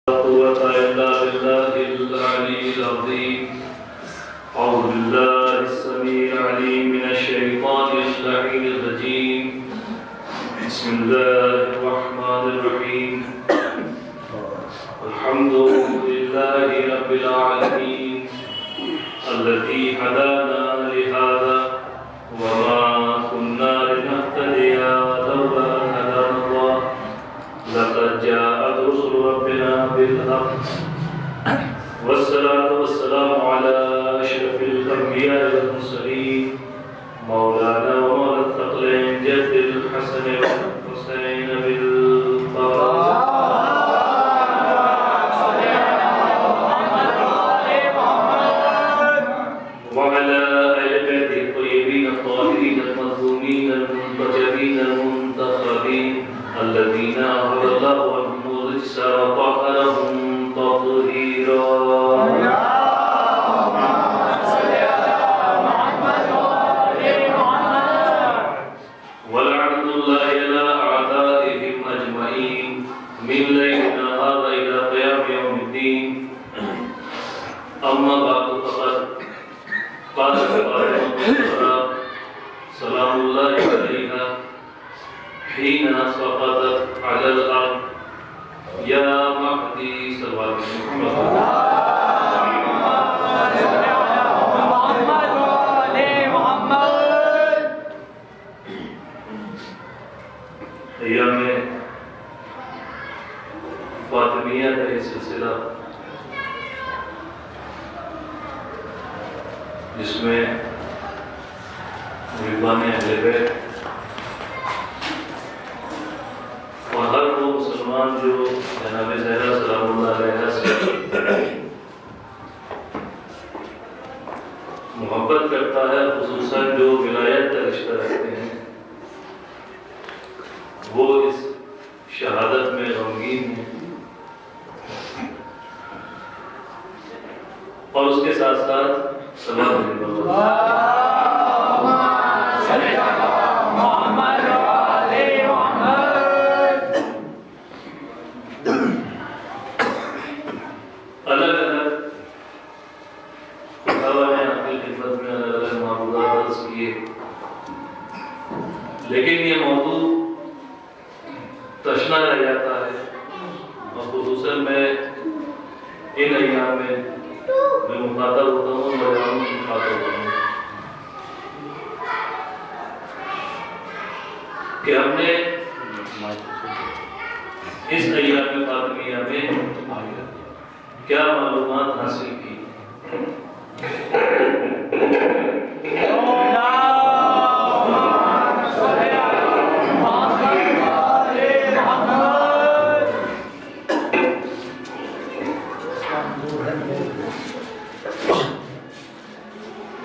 قوة إلا بالله العلي العظيم. أعوذ بالله السميع العليم من الشيطان اللعين الرجيم. بسم الله الرحمن الرحيم. الحمد لله رب العالمين الذي هدانا لهذا وما كنا لنهتدي لولا أن هدانا الله. لقد جاءت رسل ربنا بالحق والصلاة والسلام على أشرف الأنبياء والمرسلين مولانا ومولا الثقلين جد الحسن والحسين بالطاعة وعلى آل بيته الطيبين الطاهرين المظلومين المنتجبين المنتخبين الذين أهل الله عنهم الرجس وطهرهم تطهيرا. ولعنة الله على أعدائهم أجمعين من ليلنا هذا إلى قيام يوم الدين. أما بعد فقد قال سلام الله عليها حين سقطت على الأرض يا مهدي صلى الله عليه وسلم. ایام فاطمیہ کا یہ سلسلہ جس میں محبان اہل بیت اور ہر وہ مسلمان جو جناب زہرا سلام اللہ علیہ سے محبت کرتا ہے، خصوصاً جو ولایت کا رشتہ رکھتے ہیں، وہ اس شہادت میں غمگین ہیں اور اس کے ساتھ ساتھ سلام علیکم لیکن یہ موضوع تشنا رہ جاتا ہے اور خصوصاً میں ان ایام میں مخاطب ہوتا ہوں نوجوانوں سے مخاطب ہوتا ہوں کہ ہم نے اس ایام فاطمیہ میں کیا معلومات حاصل کی.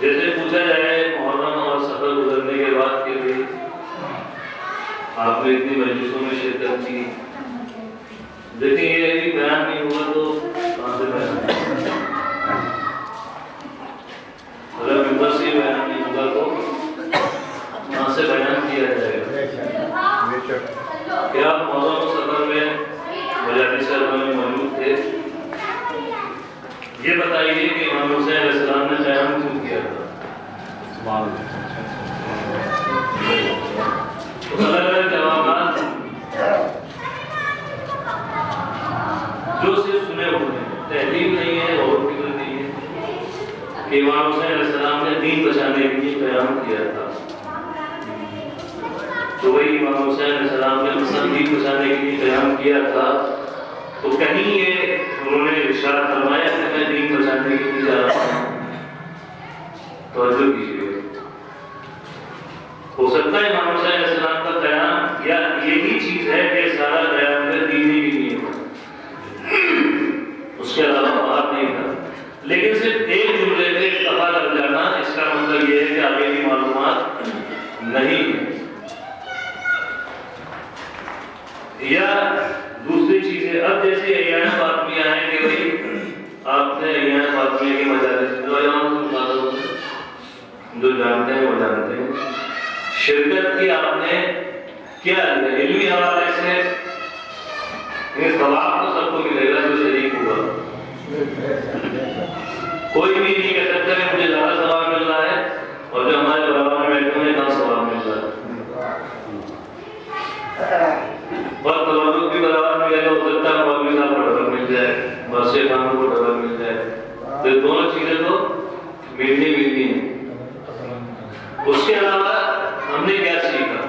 جیسے پوچھا جائے محرم اور سفر گزرنے کے بعد کہ بھئی آپ نے اتنی مجلسوں میں شرکت کی، دیکھیں یہ ابھی بیان نہیں ہوا تو کہاں سے بیان؟ اگر ممبر سے بیان نہیں ہوگا تو کہاں سے بیان کیا جائے گا؟ کیا آپ محرم اور سفر میں مجالس میں موجود تھے؟ یہ بتائیے کہ امام حسین علیہ السلام نے قیام کیوں کیا تھا؟ الگ الگ جوابات جو صرف سنے ہوئے ہیں، تحریر نہیں ہے اور فکر نہیں ہے کہ امام حسین علیہ السلام نے دین بچانے کے لیے قیام کیا تھا. تو وہی امام حسین علیہ السلام نے مثلا دین بچانے کے لیے قیام کیا تھا تو کہیں یہ انہوں نے ارشاد فرمایا کہ میں دین بچانے کے لیے جا رہا ہوں؟ توجہ کیجیے. ہو سکتا ہے امام حسین علیہ السلام کا قیام یا یہی چیز ہے کہ سارا قیام ہے دینی کے لیے، اس کے علاوہ بات نہیں تھا. لیکن صرف ایک جملے میں اکتفا کر جانا اس کا مطلب یہ ہے کہ آگے کی معلومات نہیں ہے. یا دوسری چیز ہے، اب جیسے ایام فاطمیہ ہیں کہ بھئی آپ نے ایام فاطمیہ کے مجالس جو جانتے ہیں وہ جانتے ہیں، شرکت کی آپ نے کیا علمی حوالے سے یہ ثواب تو سب کو ملے گا جو شریک ہوا. کوئی بھی نہیں کہہ سکتا کہ مجھے زیادہ ثواب مل رہا ہے اور جو ہمارے برابر میں بیٹھے ہیں کم ثواب مل رہا ہے. اور تبرک بھی برابر ملے گا، ہو سکتا ہے مولوی صاحب کو ڈبل مل جائے، مرشد خان کو ڈبل مل جائے. تو یہ دونوں چیزیں تو ملنی ہیں. اس کے علاوہ ہم نے کیا سیکھا؟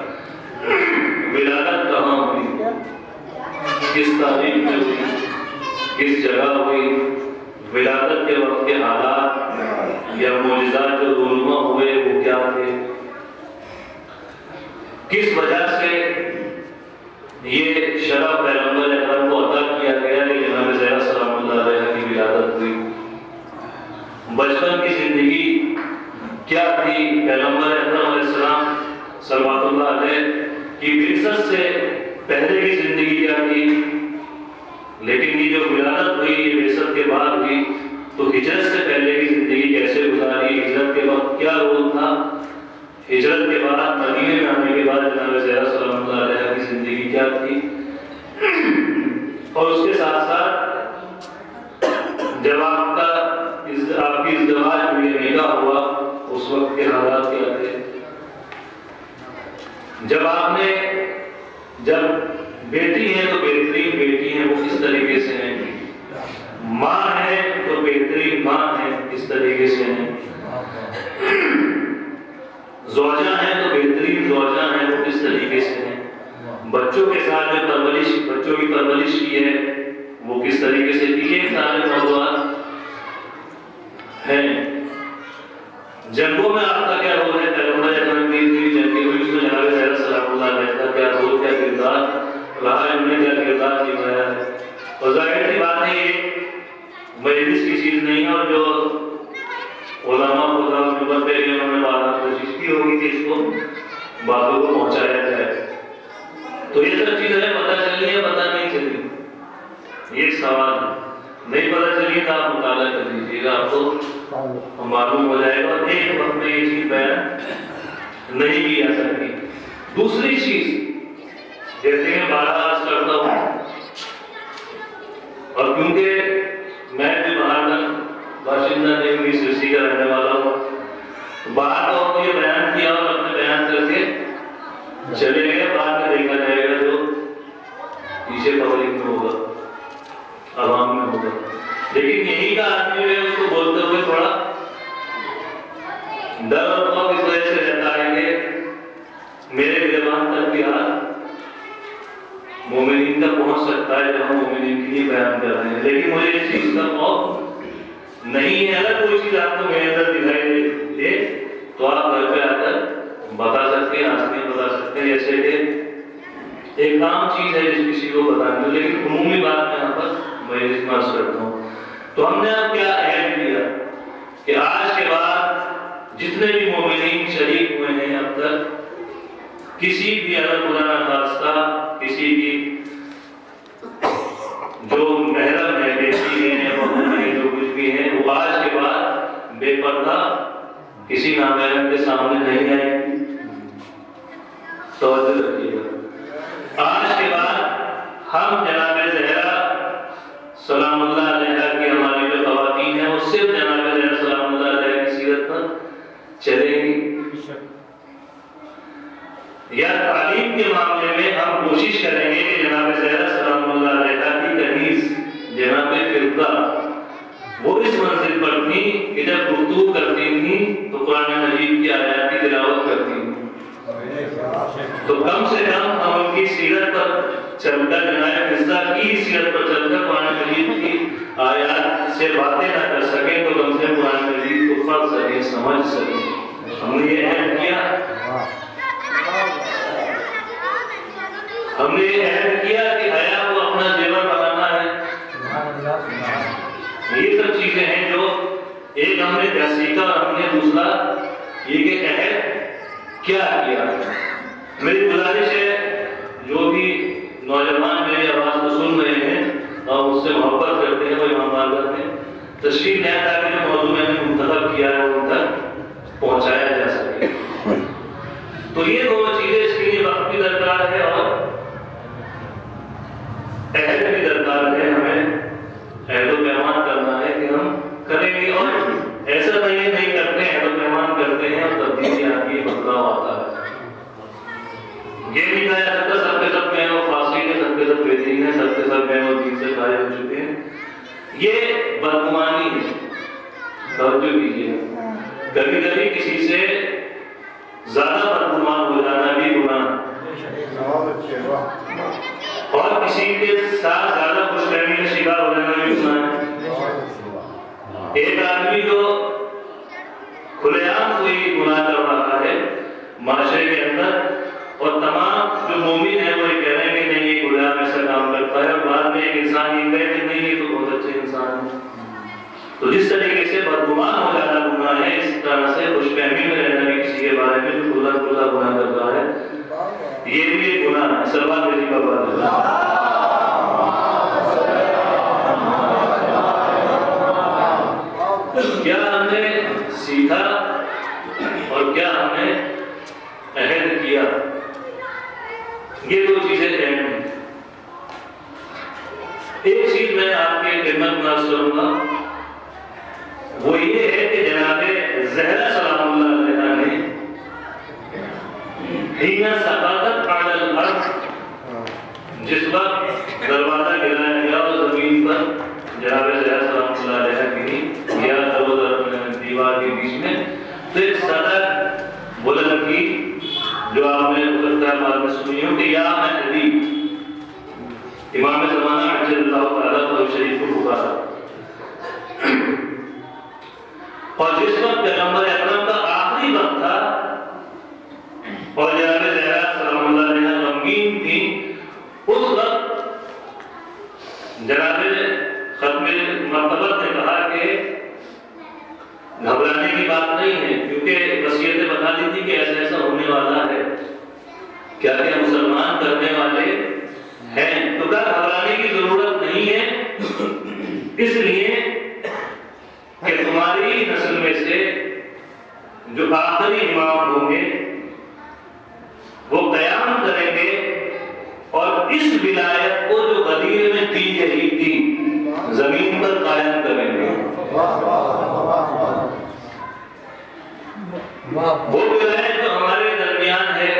ولادت کہاں ہوئی، کس تاریخ میں ہوئی، کس جگہ ہوئی، ولادت کے وقت کے حالات یا معجزات جو رونما ہوئے وہ کیا تھے، کس وجہ سے یہ شرف پیغمبر اکرم کو عطا کیا گیا کہ جناب زہرا سلام اللہ علیہ کی ولادت ہوئی. بچپن کی زندگی کیا تھی، پیغمبر اکرم علیہ السلام صلوات اللہ علیہ کی بعثت سے پہلے کی زندگی کیا تھی. لیکن یہ جو ولادت ہوئی یہ بعثت کے بعد ہوئی، تو ہجرت سے پہلے کی زندگی کیسے گزاری، ہجرت کے وقت کیا رول تھا، ہجرت کے بعد مدینے میں آنے کے بعد جناب زہرا سلام اللہ علیہ کی زندگی کیا تھی. اور اس کے ساتھ ساتھ جب آپ کی ازدواج ہوئی، نکاح ہوا، اس وقت کے حالات کیا تھے. جب بیٹی ہیں تو بہترین بیٹی ہیں وہ کس طریقے سے ہیں، ماں ہے تو بہترین ماں ہے کس طریقے سے ہیں، زوجہ ہیں تو بہترین زوجہ ہیں وہ کس طریقے سے ہیں، بچوں کے ساتھ جو بچوں کی پرورش کی ہے وہ کس طریقے سے کی. یہ سارے موضوعات ہیں. جنگوں میں آپ کا کیا رول ہے، پیغمبر اکرم کی جنگیں ہوئی اس میں جناب زہرا سلام اللہ علیہ کا کیا رول، کیا کردار رہا ہے، انہوں نے کیا کردار نبھایا ہے. اور ظاہر سی بات ہے یہ مجلس کی چیز نہیں ہے، اور جو علماء خدا پہ انہوں نے بات کوشش کی ہوگی کہ اس کو باتوں کو پہنچایا جائے. تو یہ سب چیزیں پتہ چلی ہے، پتہ نہیں چلی، یہ ایک سوال ہے. نہیں پتہ چلی تو آپ مطالعہ کر لیجیے گا، آپ کو معلوم ہو جائے گا. ایک وقت میں یہ چیز بیان نہیں کی جا سکتی. دوسری چیز جیسے میں بارہ عرض کرتا ہوں، اور کیونکہ میں بھی باہر کا باشندہ نہیں ہوں، سرسی کا رہنے والا ہوں، باہر کا یہ بیان کیا اور اپنے بیان کر کے چلے گئے. بعد میں دیکھا جائے گا جو پیچھے پبلک میں ہوگا، عوام میں ہوگا. لیکن یہی کا آدمی جو ہے اس کو بولتے ہوئے تھوڑا ڈر اور خوف اس وجہ سے رہتا ہے کہ میرے گریبان تک بھی ہاتھ مومنین تک پہنچ سکتا ہے جب ہم مومنین کے لیے بیان کر رہے ہیں. لیکن مجھے اس چیز کا خوف نہیں ہے. اگر کوئی چیز آپ کو میرے اندر دکھائی دے تو آپ گھر پہ آ کر بتا سکتے ہیں، آسانی بتا سکتے ہیں. جیسے کہ ایک عام چیز ہے جس کسی کو بتانے میں، لیکن عمومی بات میں یہاں پر میں استعمال کرتا ہوں. تو ہم نے اب کیا عہد کیا کہ آج کے بعد جتنے بھی مومنین شریک ہوئے ہیں اب تک، کسی بھی اگر خدا نخواستہ کسی کی جو محرم ہے، بیٹی ہے، بہو ہے، جو کچھ بھی ہے، وہ آج کے بعد بے پردہ کسی نامحرم کے سامنے نہیں آئے گی. توجہ رکھیے گا. آج کے بعد ہم جناب زہرا سلام اللہ علیہ کی ہماری جو خواتین ہیں وہ صرف جناب زہرا سلام اللہ علیہ کی سیرت پر چلیں گی. یا تعلیم کے معاملے میں ہم کوشش کریں گے کہ جناب زہرا سلام اللہ علیہ کی کنیز جناب فردہ وہ اس منزل پر تھی کہ جب گفتگو کرتی تھی تو قرآن مجید کی آیات کی تلاوت کرتی تھی. تو کم سے کم ہم ان کی سیرت پر چل کر جناب فردہ کی سیرت پر چل کر قرآن مجید کی آیات سے باتیں نہ کر سکیں تو کم سے کم قرآن مجید کو پڑھ سکیں، سمجھ سکیں. ہم نے یہ عہد کیا، ہم نے یہ عہد کیا کہ حیا کو اپنا زیور بنانا ہے. یہ سب چیزیں ہیں جو ایک ہم نے سیکھا اور ہم نے دوسرا یہ کہ عہد کیا کیا. میری گزارش ہے جو بھی نوجوان میری آواز کو سن رہے ہیں اور اس سے محبت کرتے ہیں وہ امام بارگاہ میں تشریف لائیں تاکہ جو موضوع میں نے منتخب کیا ہے ان تک پہنچایا جا سکے. تو یہ دونوں چیزیں اس کے لیے وقت بھی درکار ہے اور عہد بھی یہ نہیں کہا جا سکتا سب کے سب میں وہ فاسق ہیں، سب کے سب بے دین ہیں، سب کے سب میں وہ دین سے خارج ہو چکے ہیں. یہ بدگمانی ہے. توجہ کیجیے، کبھی کبھی کسی سے زیادہ بدگمان ہو جانا بھی گناہ ہے، اور کسی کے ساتھ زیادہ خوش فہمی کا شکار ہو جانا بھی گناہ ہے. ایک آدمی جو کھلے عام کوئی گناہ کر رہا ہے معاشرے کے اندر، اور تمام جو مومن ہیں وہ یہ کہہ رہے ہیں کہ نہیں یہ گناہ ایسا کام کرتا ہے، اور بعد میں ایک انسان یہ کہے کہ نہیں یہ تو بہت اچھے انسان ہے. تو جس طریقے سے بدگمان ہو جانا گناہ ہے، اس طرح سے خوش فہمی میں رہنا بھی کسی کے بارے میں جو کھلا کھلا گناہ کرتا ہے یہ بھی ایک گناہ ہے. سلوات بھیجی بابا. کیا ہم نے سیکھا اور کیا ہم نے عہد کیا؟ یہ دو چیزیں اہم ہیں. ایک چیز میں آپ کے خدمت میں عرض کروں گا، وہ یہ ہے کہ جناب زہرا سلام اللہ علیہ نے حین سقطت علی الارض، جس وقت دروازہ گرایا گیا اور زمین پر جناب زہرا سلام اللہ علیہ گری یا دیوار کے بیچ میں، تو ایک صدر بلند کی جو آپ نے بعد میں سنی ہو کہ یا مہدی، امام زمانہ عجل اللہ تعالیٰ عنہ شریف کو پکارا. اور جس وقت پیغمبر اکرم کا آخری وقت تھا اور جناب زہرا سلام اللہ علیہ غمگین تھی، اس وقت جناب ختم مرتبت نے کہا کہ گھبرانے کی بات نہیں ہے، کیونکہ وصیتیں بتا دی تھی کہ ایسا ایسا ہونے والا ہے، کیا کیا مسلمان کرنے والے ہیں، تو کیا گھبرانے کی ضرورت نہیں ہے، اس لیے کہ تمہاری نسل میں سے جو آخری امام ہوں گے وہ قیام کریں گے اور اس ولایت کو جو غدیر میں دی گئی تھی زمین پر قائم کریں گے. وہ ولایت جو ہمارے درمیان ہے،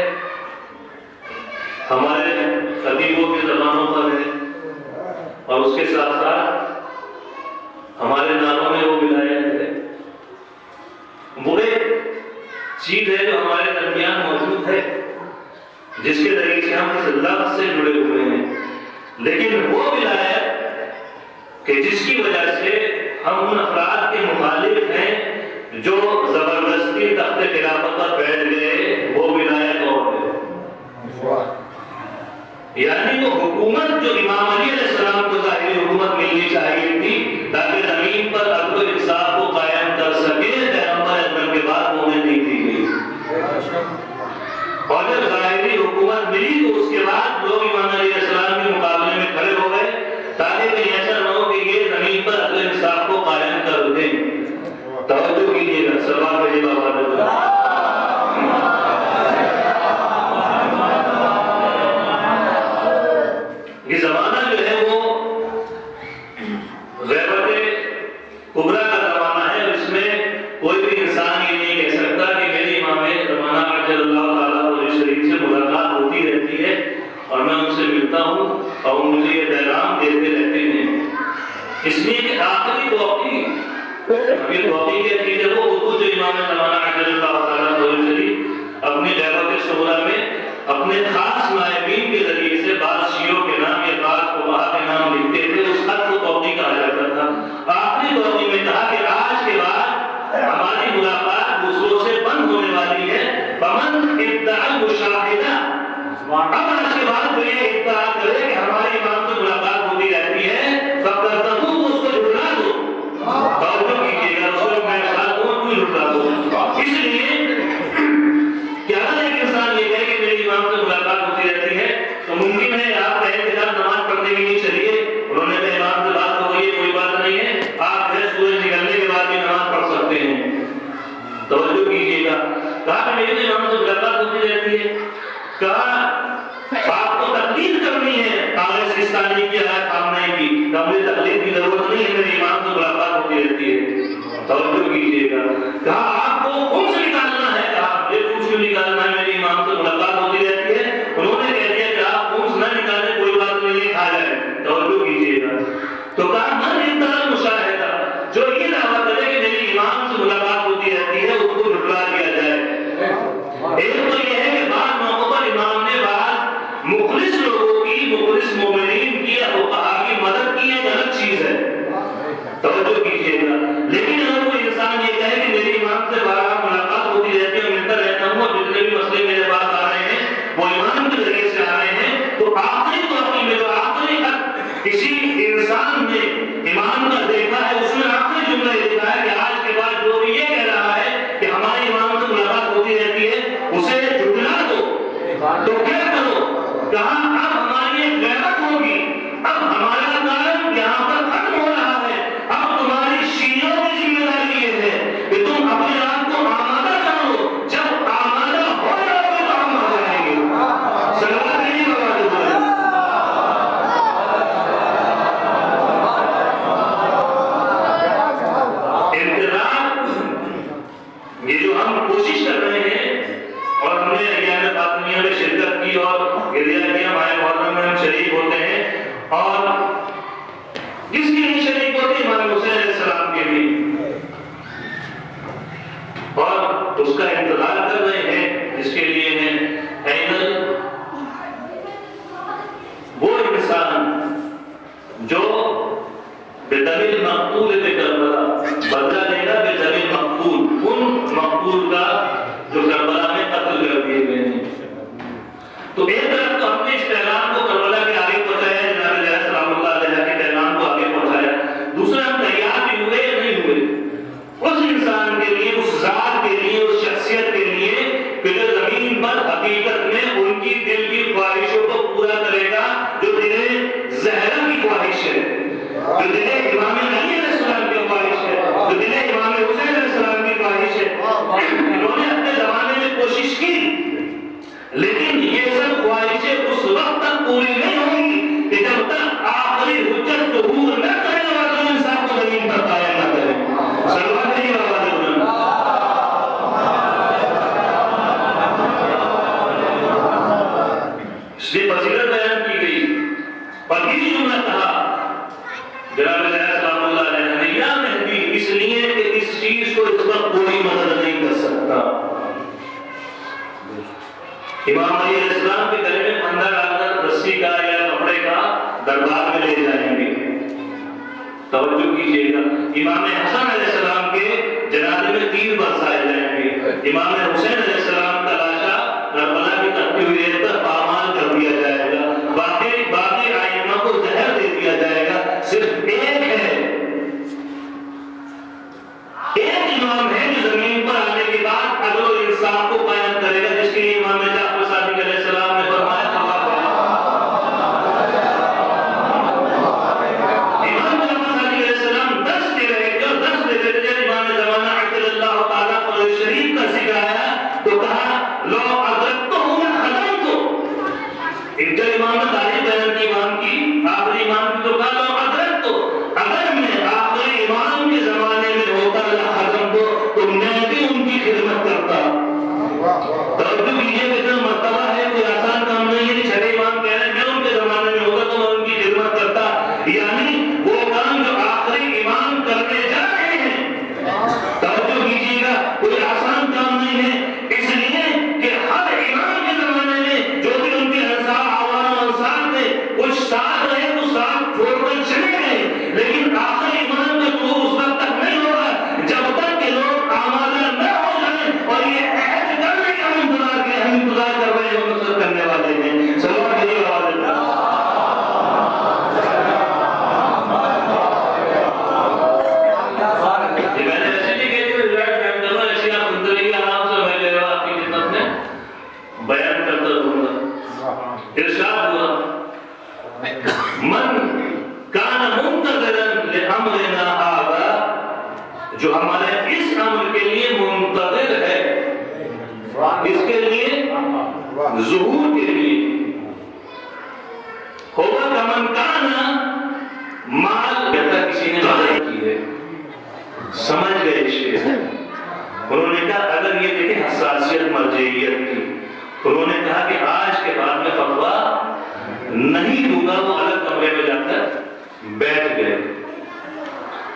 ہمارے خطیبوں کے زبانوں پر ہے، اور اس کے ساتھ ساتھ ہمارے ناموں میں وہ ولایت ہے، وہ ایک چیز ہے جو ہمارے درمیان موجود ہے جس کے ذریعے سے ہم اس لفظ سے جڑے ہوئے ہیں. لیکن وہ ولایت کہ جس کی وجہ سے ہم ان افراد کے مخالف ہیں جو زبردستی تخت خلافت پر بیٹھ گئے، وہ ولایت اور ہے. یعنی وہ حکومت جو امام علی علیہ السلام کو ظاہری حکومت ملنی چاہیے تھی تاکہ زمین پر عدل و انصاف کو قائم کر سکے، پیغمبر اکرم کے بعد وہ نہیں دی گئی. اور جب ظاہری حکومت ملی تو اس کے بعد لوگ امام علیہ السلام کے مقابلے میں کھڑے ہو گئے تاکہ کہیں ایسا نہ ہو کہ یہ زمین پر عدل و انصاف کو قائم کر دیں. توجہ کیجیے گا، سوال بھیجیے بابا. یہ زمانہ جو ہے وہ غیبت کبریٰ کا زمانہ ہے، اور اس میں کوئی بھی انسان یہ نہیں کہہ سکتا کہ میری امام زمانہ عجل اللہ تعالیٰ عنہ شریف سے ملاقات ہوتی رہتی ہے اور میں ان سے ملتا ہوں اور مجھے یہ پیغام دیتے رہتے ہیں. اس لیے کہ آخری توقی کے نتیجے وہ جو امام زمانہ عجل اللہ تعالیٰ عنہ شریف اپنی غیبت شعرا میں اپنے خاص نائبین کے ذریعے سے بعض شیعوں کے نام یا بعض فقہا کے نام لکھتے تھے، اس خط کو توقی کہا جاتا تھا. آخری توقی میں کہا کہ آج کے بعد ہماری ملاقات دوسروں سے بند ہونے والی ہے. فمن ادعا المشاہدہ، اب آج کے بعد تو یہ ادعا کرے کہ ہمارے امام سے ملاقات ہوتی رہتی ہے، فقدتہو، اس کو جھٹلا دو. توجہ کیجیے گا، اس کو میں ساتھ کیوں جھٹلا دو؟ اس لیے کیا ایک انسان یہ کہے کہ میری امام سے ملاقات ہوتی رہتی ہے تو ممکن ہے آپ کہیں کہ صاحب نماز پڑھنے کی نہیں چلیے، انہوں نے کہا امام سے بات ہو گئی، کوئی بات نہیں ہے، آپ جو ہے سورج نکلنے کے بعد بھی نماز پڑھ سکتے ہیں. توجہ کیجیے گا، کہا کہ میری امام سے ملاقات ہوتی رہتی ہے. کہا آپ کو تقلید کرنی ہے کانگریس سستانی کی یا خامنہ کی، مجھے تقلید کی ضرورت نہیں ہے، میری امام سے ملاقات ہوتی رہتی ہے. توجہ کیجیے گا، کہا آپ کو خون سے نکالنا ہے، کہا مجھے خون سے نکالنا ہے، میری امام سے ملاقات ہوتی رہتی ہے. تو کیا کرو؟ کہا اب ہماری ایک غیرت ہوگی، اب ہمارا کام یہاں پر ختم ہو رہا ہے، اب تمہاری شیعوں کی ذمہ داری یہ ہے کہ تم اپنے آپ کو آمادہ کرو، جب آمادہ ہو جاؤ گے تو ہم آ جائیں گے۔ صلوات نہیں بابا دے یہ جو ہم کوشش کر رہے ہیں اور ہم نے ایام فاطمیہ میں شرکت کی اور گریہ کیا، ہمارے محرم میں ہم شریک ہوتے ہیں، اور کس کے لیے شریک ہوتے ہیں؟ امام حسین علیہ السلام کے لیے، اور اس کا انتظار کر رہے ہیں جس کے لیے ہیں اینل وہ انسان جو بدل مقتول کربلا بدلہ لے گا، بدل مقتول ان مقتول کا جو کربلا میں قتل کر دیے گئے ہیں۔ تو ایک طرف تو ہم نے اس پیغام کو کربلا کے آگے پہنچایا، جناب علیہ سلام اللہ علیہ کے پیغام کو آگے پہنچایا، دوسرا ہم تیار بھی ہوئے یا نہیں ہوئے اس انسان کے لیے، اس ذات کے لیے، اس شخصیت کے لیے کہ جو زمین پر حقیقت میں ان کی دل کی خواہشوں کو پورا کرے گا، جو دل زہرا کی خواہش ہے، جو دل امام علی علیہ السلام کی خواہش ہے، جو دل امام حسین علیہ السلام کی خواہش ہے۔ انہوں نے اپنے زمانے میں کوشش کی، لیکن یہ سب خواہشیں اس وقت تک پوری نہیں ہوں گی کہ جب تک آخری حجت ظہور نہ کرنے والوں انسان کو زمین پر قائم نہ کرے۔ صلوات نہیں بابا دے اس لیے فضیلت بیان کی گئی، اور یہ جملہ کہا جناب علیہ السلام اللہ علیہ نے، یا مہدی، اس لیے کہ اس چیز کو اس وقت کوئی مدد نہیں کر سکتا۔ امام علی علیہ السلام کے گلے میں پھندا ڈال کر رسی کا یا کپڑے کا دربار میں لے جائیں گے۔ توجہ کیجیے گا، امام حسن علیہ السلام کے جنازے میں تیر برسائے جائیں گے، امام حسین علیہ السلام کا لاشا کربلا کی تپتی ہوئی ریت پر پامال کر دیا جائے گا، باقی ائمہ کو زہر دے دیا جائے گا۔ صرف ایک ہے، ایک امام ہے جو زمین پر آنے کے بعد عدل و انصاف کو قائم کرے گا، جس کے لیے امام جعفر صادق علیہ السلام نے فرمایا امام جعفر صادق علیہ السلام 10 دے رہے تھے، اور 10 دے رہے تھے۔ امام زمانہ عجل اللہ تعالیٰ قرآن شریف کا ذکر آیا تو کہا لو ادرکتہ من خدمتہ۔ ایک جب امام نے تاریخ بیان کی امام کی، آخری امام کی، تو کہا لو ادرکتہ، اگر میں آخری امام کے زمانے میں ہوتا ختم تو میں بھی ان کی خدمت کرتا۔ توجہ کیجیے کتنا مرتبہ ہے، کوئی آسان کام نہیں ہے۔ چھٹے امام کہہ رہے ہیں میں ان کے زمانے میں ہوتا تو میں ان کی خدمت کرتا، یعنی وہ کام جو آخری امام کرنے جا رہے ہیں، توجہ کیجیے گا، کوئی آسان کام نہیں ہے، اس لیے کہ ہر امام کے زمانے میں جو بھی ان کے عوام و انصار تھے، کچھ ساتھ رہے، کچھ ساتھ چھوڑ کر چلے گئے، لیکن آخری امام کا ظہور اس وقت تک نہیں ہوگا جب تک کہ لوگ آمادہ نہ ہو جائیں، اور یہ عہد کر رہے ہیں ہم انتظار کر رہے ہیں، ہم نصرت کرنے والے ہیں۔ صلوات علیہ وآلہ۔ یہ میں نے ایسے نہیں کہتی ہوں ریلائٹ بیان کرنا، ایسے آپ سنتے رہیے آرام سے، میں جو آپ کی خدمت میں بیان کرتا رہوں گا۔ ارشاد ہوا من کان منتظرا لامرنا ھذا، جو ہمارے اس امر کے لیے منتظر ہے، اس کے لیے ظہور کے لیے، ہوگا کمن کانا مال، کہتا کسی نے مدد کی ہے، سمجھ گئے شیخ۔ انہوں نے کہا اگر یہ دیکھیں حساسیت مرجعیت کی، انہوں نے کہا کہ آج کے بعد میں فتویٰ نہیں دوں گا، وہ الگ کمرے میں جا کر بیٹھ گئے۔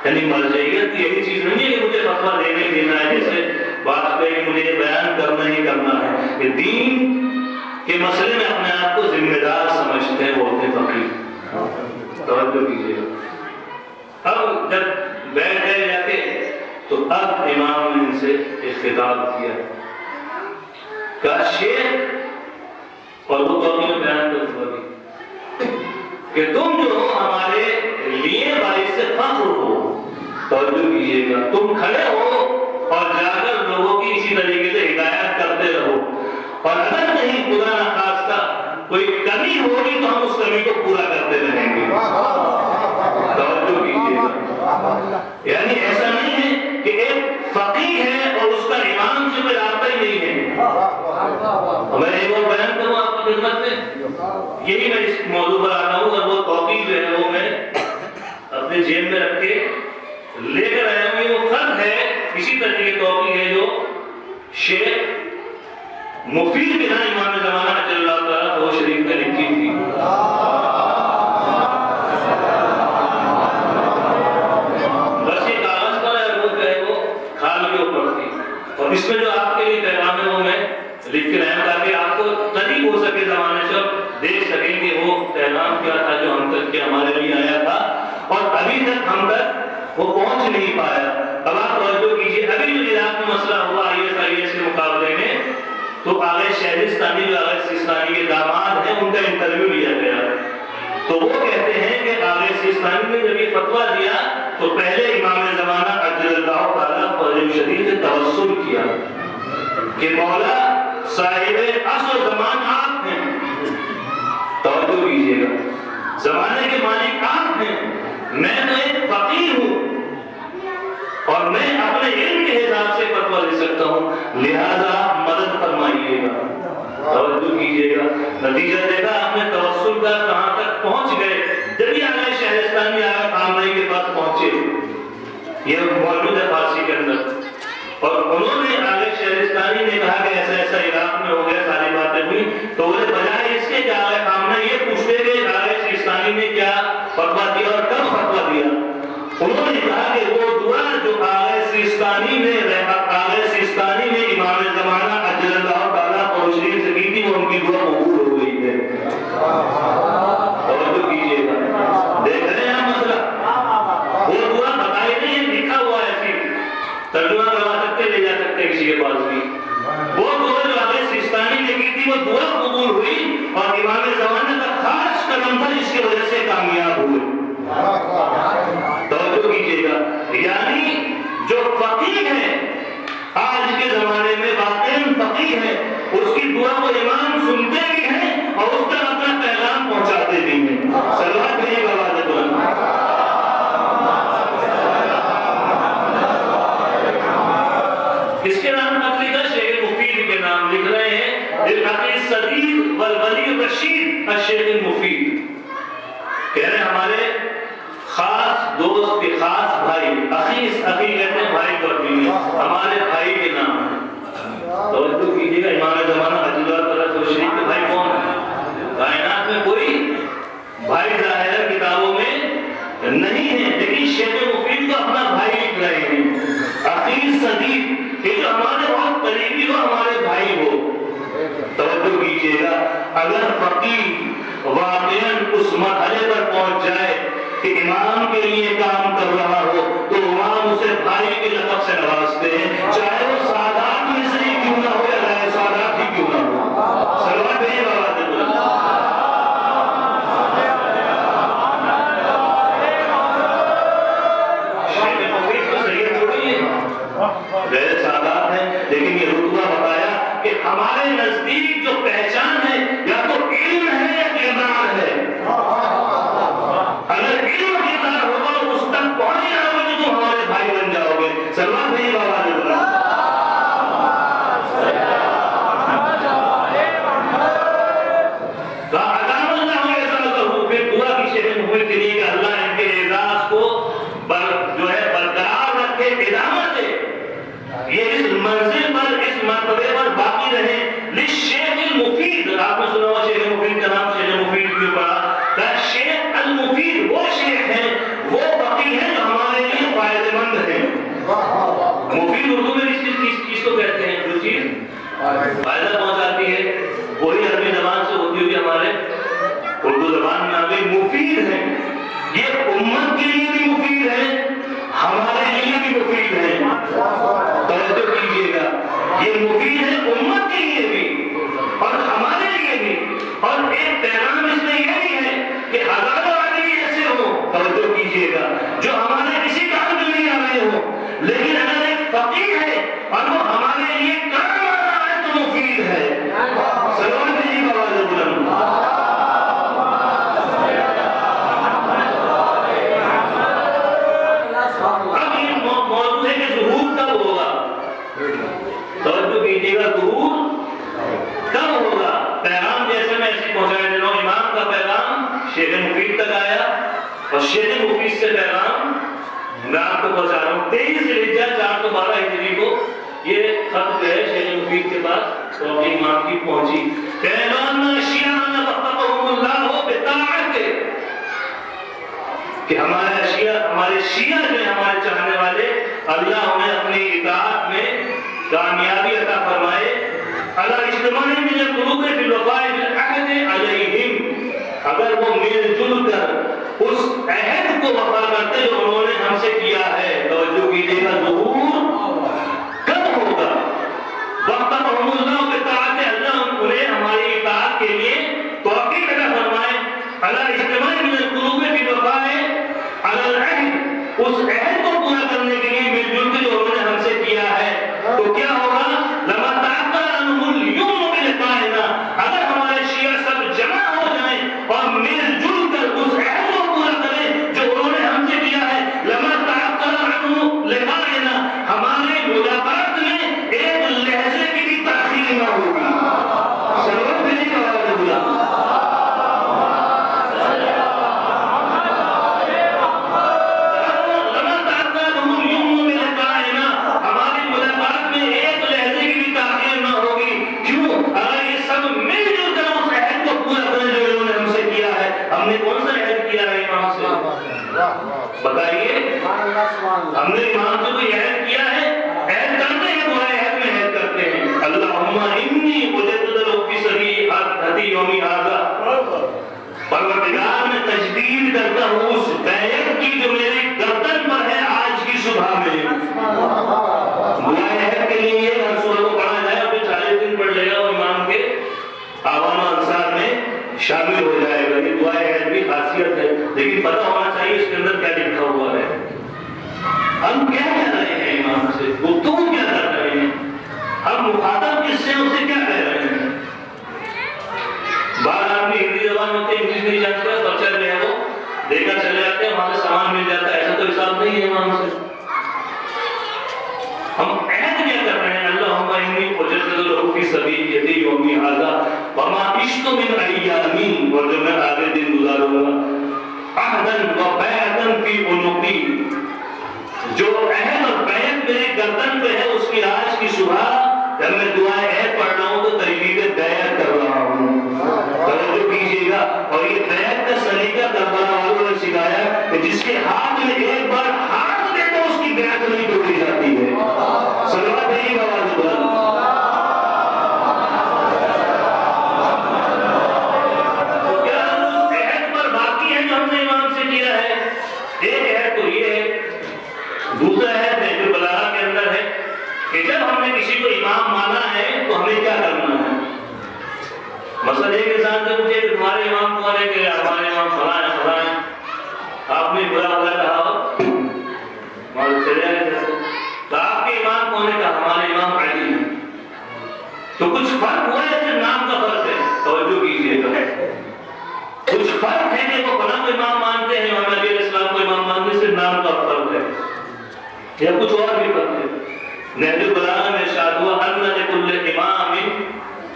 یعنی مرجعیت یہی چیز نہیں ہے کہ مجھے فتویٰ دینے دینا ہے، جیسے بات پہ مجھے بیان کرنا ہی کرنا ہے، کہ دین کے مسئلے میں اپنے آپ کو ذمہ دار سمجھتے ہیں وہ اپنے فقیر۔ توجہ کیجیے، اب جب بیٹھ گئے جا کے تو اب امام نے ان سے ایک خطاب کیا، کہا شیخ، اور وہ تو اپنے بیان کرتا بھی کہ تم جو ہو ہمارے لیے باعث فخر ہو۔ توجہ کیجیے گا، تم کھڑے ہو اور جا کر لوگوں کی اسی طریقے سے ہدایت کرتے رہو، اور اگر کہیں خدا نہ ہوگی تو ہم اس کمی کو پورا کرتے رہیں گے. توجہ کیجیے. یعنی ایسا نہیں ہے کہ ایک فقیہ ہے اور اس کا امام سے کوئی رابطہ ہی نہیں ہے. میں ایک اور بیان کروں آپ کی خدمت میں, یہی میں اس موضوع پر آتا ہوں, اور وہ توقیع جو ہے وہ میں اپنے جیب میں رکھ کے لے کر آیا ہوں. یہ وہ خط ہے, اسی طرح کی توقیع ہے جو شیخ مفید بن امام زمانہ اجل اللہ تعالیٰ وہ شریف نے لکھی تھی. بس یہ کاغذ پر ہے, وہ جو ہے وہ کھال کے اوپر تھی, اور اس میں جو آپ کے لیے پیغام ہے وہ میں لکھ کے رہا تاکہ آپ کو قریب ہو سکے زمانے سے اور دیکھ سکیں کہ وہ پیغام کیا تھا جو ہم تک کے ہمارے لیے آیا تھا, اور ابھی تک ہم تک وہ پہنچ نہیں پایا. اب آپ توجہ کیجیے, ابھی جو عراق میں مسئلہ ہوا IS کے مقابلے میں, تو آغا شہرستانی جو آغا سیستانی کے داماد ہیں ان کا انٹرویو لیا گیا, تو وہ کہتے ہیں کہ آغا سیستانی نے جب یہ فتویٰ دیا تو پہلے امام زمانہ عجل اللہ تعالیٰ فضل شدید سے توسل کیا کہ مولا صاحب عصر زمان آپ ہیں. توجہ کیجیے گا, زمانے کے مالک آپ ہیں, میں تو ایک فقیر ہوں اور میں اپنے علم کے حساب سے فتویٰ دے سکتا ہوں, لہذا مدد فرمائیے گا. توجہ کیجیے گا, نتیجہ دیکھا آپ نے توسل کا کہاں تک پہنچ گئے. جب یہ آگے شہرستانی آگا خامنئی کے پاس پہنچے, یہ موجود ہے فارسی کے اندر, اور انہوں نے آگے شہرستانی نے کہا کہ ایسا ایسا عراق میں ہو گیا, ساری باتیں ہوئی, تو وہ بجائے اس کے کہ آگے خامنئی یہ پوچھتے کہ آگے شہرستانی نے کیا فتویٰ دیا اور کب فتویٰ دیا, انہوں نے کہا کہ وہ دعا جو آغا سیستانی میں امام زمانہ عجل اللہ تعالیٰ اور شریف سے کی تھی, وہ ان کی دعا قبول ہو گئی ہے. توجہ کیجیے گا, دیکھ رہے ہیں مسئلہ, وہ دعا بتائی نہیں ہے, لکھا ہوا ہے, ایسی ترجمہ کروا سکتے, لے جا سکتے کسی کے پاس بھی. وہ دعا جو آغا سیستانی نے کی تھی وہ دعا قبول ہوئی, اور امام زمانہ کا خاص قدم تھا جس کی وجہ سے کامیاب ہوئے. توجہ کیجیے گا, یعنی جو فقیہ ہے آج کے زمانے میں واقعی فقیہ ہے, اس کی دعا کو امام سنتے بھی ہیں اور اس تک اپنا پیغام پہنچاتے بھی ہیں. صلوات بھیجیے گا آواز بلند. اس کے نام نقلی کا شیخ مفید کے نام لکھ رہے ہیں, العقیل صدیق والولی رشید الشیخ المفید. کہہ رہے ہیں ہمارے خاص دوست کے خاص بھائی, اخی کہتے ہیں بھائی کو اپنی, ہمارے بھائی کے نام ہے. توجہ کیجیے گا, امام زمانہ عجل اللہ تعالیٰ شریف کے بھائی کون ہیں؟ کائنات میں کوئی بھائی ظاہر کتابوں میں نہیں ہے, لیکن شیخ مفید کو اپنا بھائی لکھ رہے ہیں. اخی صدیق, یہ جو ہمارے بہت قریبی ہو, ہمارے بھائی ہو. توجہ کیجیے گا, اگر فقیہ واقعاً اس مرحلے پر پہنچ جائے کہ امام کے لیے کام کر رہا ہو, تو امام اسے بھائی کے لقب سے نوازتے ہیں, چاہے وہ سادات میں سے ہی کیوں نہ ہو یا غیر سادات ہی کیوں نہ ہو. صلوات بھیجیے گا آواز بلند. شیخ مفید تو سید تھوڑی ہے, غیر سادات ہیں, لیکن یہ رتبہ بتایا کہ ہمارے نزدیک جو پہچان ہے یا تو علم ہے یا کردار ہے. اگر علم کردار ہوگا تو اس تک پہنچ جاؤ گے تو ہمارے بھائی بن جاؤ گے. سلمان بھائی بابا نے بولا ادام اللہ علیہ, پھر دعا کی شیخ مفید کے لیے کہ اللہ ان کے اعزاز کو جو ہے برقرار رکھے, ادامت دے, یہ اس منزل پر, اس مرتبے پر باقی رہے. للشیخ المفید, آپ نے سنا ہوا شیخ مفید کا نام, شیخ مفید کیوں پڑا؟ شیخ المفید وہ شیخ ہیں, وہ فقیہ ہیں جو ہمارے لیے فائدہ مند ہیں. مفید اردو میں کس چیز کو کہتے ہیں؟ جو چیز فائدہ پہنچاتی ہے, وہی عربی زبان سے ہوتی ہوئی ہمارے اردو زبان میں آ گئی. مفید ہے, یہ امت کے لیے بھی مفید ہے, ہمارے لیے بھی مفید ہے. توجہ کیجیے گا, یہ مفید ہے امت کے لیے بھی اور ہمارے لیے بھی, اور ایک پیغام اس میں یہ بھی ہے کہ ہزاروں آدمی ایسے ہوں, توجہ کیجیے گا, جو ہمارے کسی کام میں نہیں آ رہے ہوں, لیکن اگر ایک فقیر ہے اور وہ ہمارے لیے کام آ رہا ہے تو مفید ہے. سلام بھیجیے گا آواز بلند. پیغام جیسے میں ایسے پہنچایا دے رہا ہوں. امام کا پیغام شیخ مفید تک آیا اور شیخ مفید سے پیغام میں آپ کو پہنچا رہا ہوں. 23 ذوالحجہ 412 ہجری کو یہ خط جو ہے شیخ مفید کے پاس تو اپنی امام کی پہنچی. پیغام شیعہ وفقہم اللہ بطاعت کہ ہمارے شیعہ جو ہیں ہمارے چاہنے والے اللہ انہیں اپنی اطاعت میں کامیابی عطا فرمائے. اللہ اجتماع من القلوب فی الوفاء بالعہد علیہم اگر وہ مل جل کر اس عہد کو وفا کرتے جو انہوں نے ہم سے کیا ہے. توجہ کیجیے گا ظہور کب ہوگا؟ وفقہم اللہ بطاعت اللہ انہیں ہماری اطاعت کے لیے توفیق عطا فرمائے. اللہ اجتماع من القلوب فی الوفاء علی العہد اس عہد کو پورا کرنے کے لیے مل جل کے جو انہوں نے ہم سے کیا ہے. تو کیا ہوگا؟ لما تعقل عنہم اليوم بلقائنا اگر ہمارے شیعہ سب جمع ہو جائیں اور مل جل کر اس عہد کو پورا کریں جو انہوں نے ہم سے کیا ہے. لما تعقل عنہم لقائنا ہمارے ملاقات میں ایک لہجے کی بھی تاخیر نہ ہوگی. سلوات بھیجیے گا آواز بلا. بتائیے ہم نے امام سے کوئی عہد کیا ہے؟ عہد کرتے ہیں دعائے عہد میں عہد کرتے ہیں. اللہم انی مجدد فی صحیحتی یومی ھذا پروردگار میں تجدید کرتا ہوں اس بیعت کی جو میرے گردن پر ہے آج کی صبح میں. دعائے عہد کے لیے ہر سورہ کو پڑھا جائے اور 40 دن پڑھ لے گا وہ امام کے عوام و انصار میں شامل ہو جائے گا. یہ دعائے عہد بھی خاصیت ہے لیکن پتہ ہونا چاہیے اس کے اندر کیا لکھا ہوا ہے. ہم کیا کہہ رہے ہیں امام سے؟ گفتگو کیا کر رہے ہیں؟ ہم مخاطب کس سے اسے کیا کہہ رہے ہیں؟ باہر آدمی ہندی زبان ہوتے ہیں انگلش نہیں جانتے پرچہ جو ہے وہ دے کر چلے جاتے ہیں وہاں سے سامان مل جاتا ہے. ایسا تو حساب نہیں ہے امام سے. ہم عہد کیا کر رہے ہیں؟ اللہم انی اجدد لہ فی صحیحتی یومی ھذا وما عشت من ایامی اور جو میں آگے دن گزاروں گا عہدا و بیعتا فی عنقی جو عہد اور بیعت میرے گردن پہ ہے اس کی آج کی صبح جب میں دعائے عہد پڑھ رہا ہوں تو تجدید بیعت کر رہا ہوں. توجہ کیجیے گا. اور یہ بیعت کا سلیقہ کربلا والوں نے سکھایا کہ جس کے ہاتھ میں ایک بار ہاتھ دے تو اس کی بیعت نہیں توڑی جاتی ہے. صلوات بھیجیے گا آواز بلند. دوسرا ہے جو بلاغہ کے اندر ہے کہ جب ہم نے کسی کو امام مانا ہے تو ہمیں کیا کرنا ہے. مثلا ایک انسان سے پوچھے کہ تمہارے امام کون ہے؟ کہ ہمارے امام فلاں ہیں فلاں ہیں. آپ نے برا بھلا کہا معلوم چلے آئے تو آپ کے امام کون ہے؟ کہا ہمارے امام علی ہیں. تو کچھ فرق ہوا ہے کہ نام کا فرق ہے. توجہ کیجیے گا. کچھ فرق ہے کہ وہ فلاں کو امام مانتے ہیں امام علی علیہ السلام کو امام مانتے ہیں صرف نام کا فرق ہے یا کچھ اور بھی فرق ہے. نہج البلاغہ میں ارشاد ہوا ان لکل امام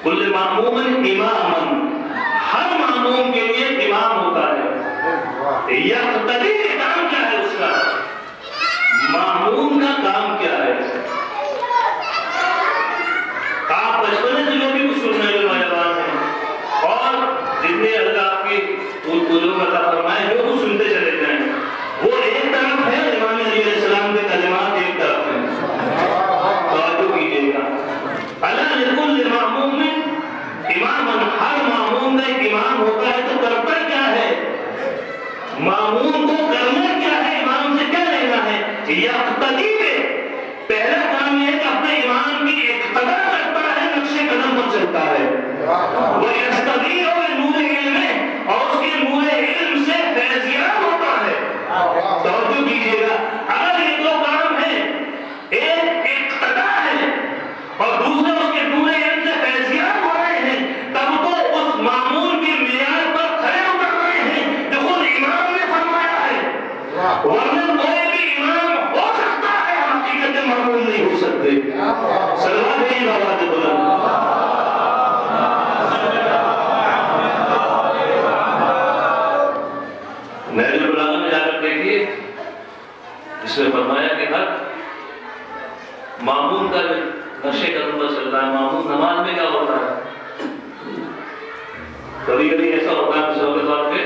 کل معموم اماما ہر معموم کے لیے امام ہوتا ہے. یقتدی کا کام کیا ہے؟ اس کا معموم کا کام کیا ہے؟ آپ بچپنے سے جو بھی کچھ سننے جو نوجوان ہیں اور جتنے اللہ آپ کی علوم عطا فرمائے جو کچھ سنتے چلے جائیں وہ ایک طرف ہے. امام علی علیہ السلام کے کلمات ایک طرف ہیں. توجہ کیجیے گا. اللہ لکل معموم امام ہر معموم کا ایک امام ہوتا ہے تو کرتا کیا ہے؟ معموم کو کرنا کیا ہے؟ امام سے کیا لینا ہے؟ یقتدی پہ پہلا کام یہ ہے کہ اپنے امام کی اقتدا کرتا ہے نقش قدم پر چلتا ہے. وہ یقتدی اور نور علم اور اس کے نور علم سے فیضیاب ہوتا ہے. توجہ کیجیے گا. اگر یہ دو کام ہیں ایک اقتدا ہے اور دوسرا اس کے نور علم سے فیضیاب ہو رہے ہیں تب تو اس معمول کے معیار پر کھڑے اتر رہے ہیں جو خود امام نے فرمایا ہے. ورنہ کوئی بھی امام ہو سکتا ہے کبھی کبھی ایسا ہوتا ہے مثال کے طور پہ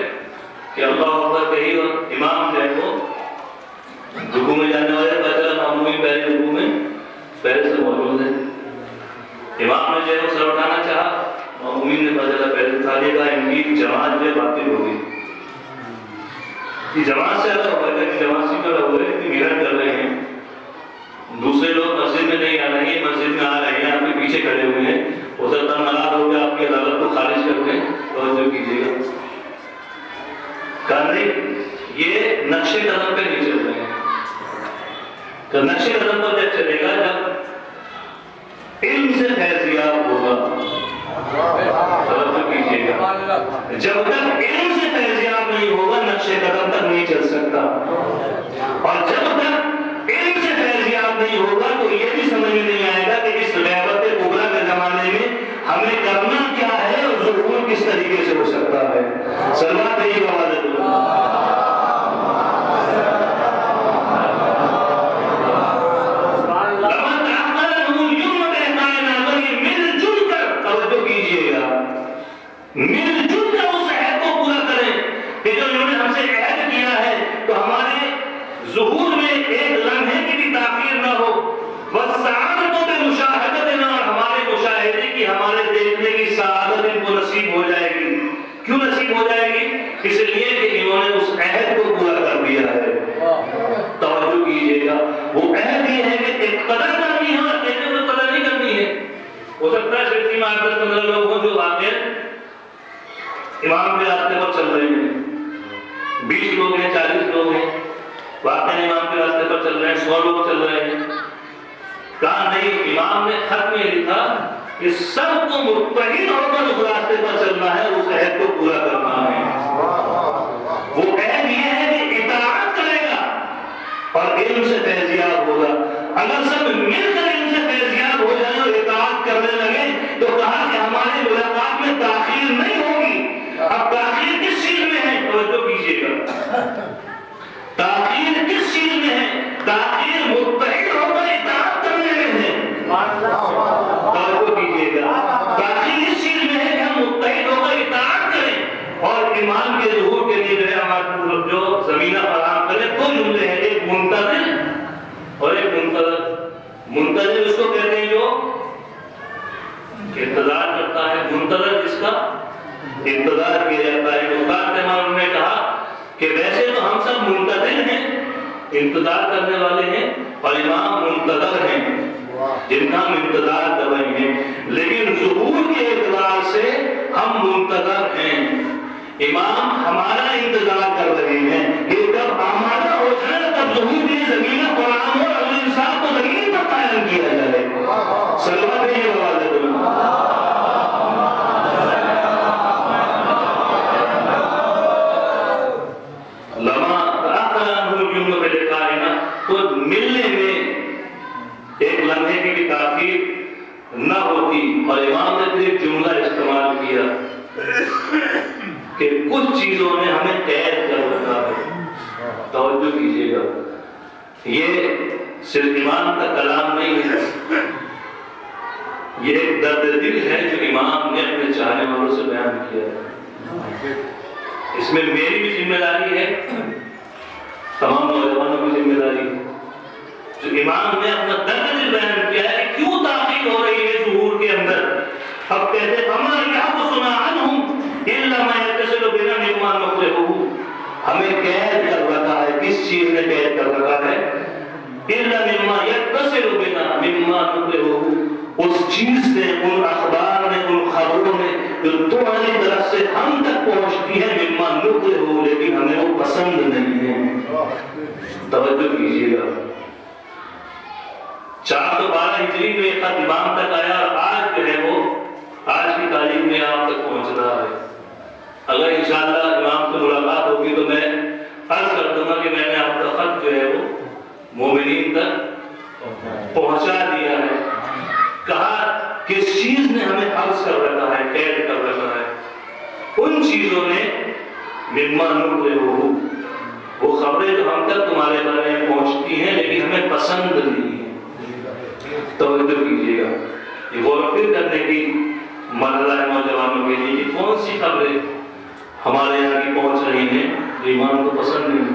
کہ اللہ اکبر کہی اور امام جو ہے وہ رکوع میں جانے والے پتہ چلا معمومی پہلے رکوع میں پہلے سے موجود ہے. امام نے جو ہے وہ سر اٹھانا چاہا، معمومین نے پتہ چلا پہلے اٹھا دیا، ان کی جماعت جو ہے باطل ہو گئی. جماعت سے الگ ہو گئے، جماعت سے الگ ہو گئے، محنت کر رہے ہیں، دوسرے لوگ مسجد میں نہیں آ رہے ہیں، مسجد میں آ رہے ہیں، آپ کے پیچھے کھڑے ہوئے ہیں، ہو سکتا ہے ناراض ہو گیا آپ کی عدالت کو خارج کر دیں. توجہ کیجیے گا، کہا نہیں یہ نقش قدم پہ نہیں چل رہے ہیں. تو نقش قدم پر جب چلے گا جب علم سے فیضیاب ہوگا. توجہ کیجیے گا، جب تک علم سے فیضیاب نہیں ہوگا نقش قدم تک نہیں چل سکتا. اور جب تک علم سے فیضیاب نہیں ہوگا تو یہ بھی سمجھ میں نہیں آئے گا کہ اس غیبت کبریٰ کے زمانے میں ہمیں کرنا کیا ہے اور ظہور کس طریقے سے ہو سکتا ہے. سلوات یہی آواز ہے. مل جل کر اس عہد کو پورا کریں کہ جو انہوں نے ہم سے عہد کیا ہے، تو ہمارے ظہور میں ایک لمحے کی بھی تاخیر نہ ہو. وَالسَّعَادَةُ بِمُشَاهَدَتِنَا، اور ہمارے مشاہدے کی، ہمارے دیکھنے کی سعادت ان کو نصیب ہو جائے گی. کیوں نصیب ہو جائے گی؟ اس لیے کہ انہوں نے اس عہد کو پورا کر دیا ہے. توجہ کیجیے گا، وہ عہد یہ ہے کہ قدر کرنی ہے اور کہتے ہوئے قدر نہیں کرنی ہے. ہو سکتا ہے صرف 10-15 لوگ ہوں جو واقع امام کے راستے پر چل رہے ہیں، 20 لوگ ہیں، 40 لوگ ہیں، واقع امام کے راستے پر چل رہے ہیں، 100 لوگ چل رہے ہیں. کہا نہیں، امام نے خط میں لکھا کہ سب کو متحد ہو کر اس راستے پر چلنا ہے، اس عہد کو پورا کرنا ہے. وہ عہد یہ ہے کہ اطاعت کرے گا اور علم سے فیضیاب ہوگا. اگر سب مل کر علم سے فیضیاب ہو جائیں اور اطاعت کرنے لگے تو کہا کہ ہماری ملاقات میں تاخیر نہیں ہوگی. اب تاخیر کس چیز میں ہے؟ توجہ کیجیے گا، تاخیر کس چیز میں ہے؟ تاخیر متحد ہو کر اطاعت کرنے میں ہے. توجہ کیجیے گا، تاخیر اس چیز میں ہے کہ ہم متحد ہو کر اطاعت کریں اور ایمان کے ظہور کے لیے جو ہے ہمارے جو زمینہ فراہم کریں. دو جملے ہیں، ایک منتظر اور ایک منتظر. منتظر اس کو کہتے ہیں جو انتظار کرتا ہے، منتظر جس کا انتظار کیا جاتا ہے. مختار امام نے کہا کہ ویسے تو ہم سب منتظر ہیں، انتظار کرنے والے ہیں، اور امام منتظر ہیں جن کا ہم انتظار کر رہے ہیں، لیکن ظہور کے اعتبار سے ہم منتظر ہیں. امام ہمارا انتظار کر رہے ہیں کہ جب آمادہ ہو جائے تب ظہور کی زمین فراہم ہو اور اگلے انسان کو زمین پر قائم کیا جائے. سلوات یہ آواز ہے. تو ملنے میں ایک لمحے کی بھی تاخیر نہ ہوتی. اور امام نے ایک جملہ استعمال کیا کہ کچھ چیزوں نے ہمیں قید کر رکھا ہے. توجہ کیجیے گا، یہ صرف امام کا کلام نہیں ہے، یہ ایک درد دل ہے جو امام نے اپنے چاہنے والوں سے بیان کیا ہے. اس میں میری بھی ذمہ داری ہے، تمام نوجوانوں کی ذمہ داری ہے. جو امام نے اپنا درد دل بیان کیا ہے کہ کیوں تاخیر ہو رہی ہے ظہور کے اندر. اب کہتے ہمارے یہاں کو سنا عنہم الا ما يتصل بنا مما نقره، ہمیں قید کر رکھا ہے. کس چیز نے قید کر رکھا ہے؟ الا مما يتصل بنا مما نقره، اس چیز نے، ان اخبار نے، ان خبروں نے جو تمہاری طرف سے ہم تک پہنچتی ہے، مما نقره، لیکن ہمیں وہ پسند نہیں ہے. توجہ کیجیے گا، 412 ہجری میں ایک خط امام تک آیا اور آج جو ہے وہ آج کی تاریخ میں آپ تک پہنچ رہا ہے. اگر انشاءاللہ امام سے ملاقات ہوگی تو میں عرض کر دوں گا کہ میں نے آپ کا خط جو ہے وہ مومنین تک پہنچا دیا ہے. کہا کس چیز نے ہمیں حبس کر رکھا ہے، قید کر رکھا ہے؟ ان چیزوں نے مما نقره، وہ خبریں جو ہم تک تمہارے بارے میں پہنچتی ہیں لیکن ہمیں پسند نہیں ہے. توجہ کیجیے گا، یہ غور و فکر کرنے کی مرحلہ ہے نوجوانوں کے لیے کہ کون سی خبریں ہمارے یہاں کی پہنچ رہی ہیں جو ایمان کو پسند نہیں.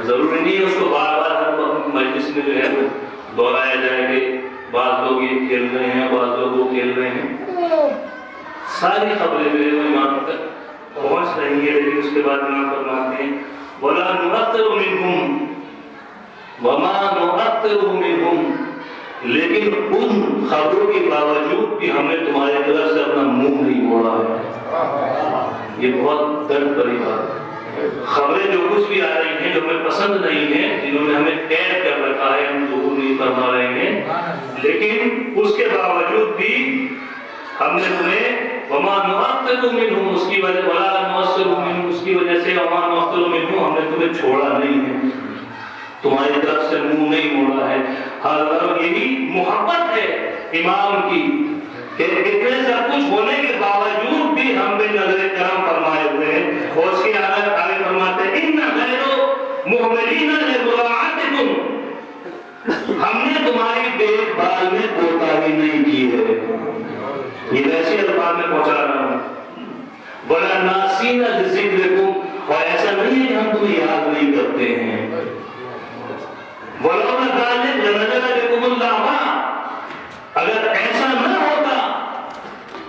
ضروری نہیں ہے اس کو بار بار ہر وقت مجلس میں جو ہے وہ دہرایا جائے کہ بعض لوگ یہ کھیل رہے ہیں بعض لوگ وہ کھیل رہے ہیں. ساری خبریں جو ہے وہ ایمان تک پہنچ رہی ہے. لیکن اس کے بعد ایمان فرماتے ہیں وَلَا نُؤَخِّرُ مِنْهُمْ وَمَا نُؤَخِّرُ مِنْهُمْ، لیکن ان خبروں کے باوجود بھی ہم نے تمہاری طرف سے اپنا منہ نہیں موڑا ہے. یہ بہت درد بھری بات ہے. خبریں جو کچھ بھی آ رہی ہیں جو ہمیں پسند نہیں ہیں، جنہوں نے ہمیں قید کر رکھا ہے، ہم ظہور نہیں فرما رہے ہیں، لیکن اس کے باوجود بھی ہم نے تمہیں وَمَا نُؤَخِّرُ مِنْهُمْ اس کی وجہ وَلَا نُؤَخِّرُ مِنْهُمْ اس کی وجہ سے وَمَا نُؤَخِّرُ مِنْهُمْ ہم نے تمہیں چھوڑا نہیں ہے، تمہاری طرف سے منہ نہیں موڑا ہے. حضرت یہی محبت ہے امام کی کہ اتنے سب کچھ ہونے کے باوجود بھی ہم پہ نظر کرم فرمائے ہوئے ہیں. اور اس کے آگے فرماتے ہیں اِنَّ غَيْرُ مُحْمِلِينَ لِمُرَاعَتِكُمْ، ہم نے تمہاری دیکھ بھال میں کوتاہی نہیں کی ہے. یہ ویسے الفاظ میں پہنچا رہا ہوں. وَلَا نَاسِينَ لِذِكْرِكُمْ، اور ایسا نہیں ہے کہ ہم تمہیں یاد نہیں کرتے ہیں. وَلَوْلَا ذَلِكَ لَنَزَلَ بِكُمُ الْعَذَابُ، اگر ایسا نہ ہوتا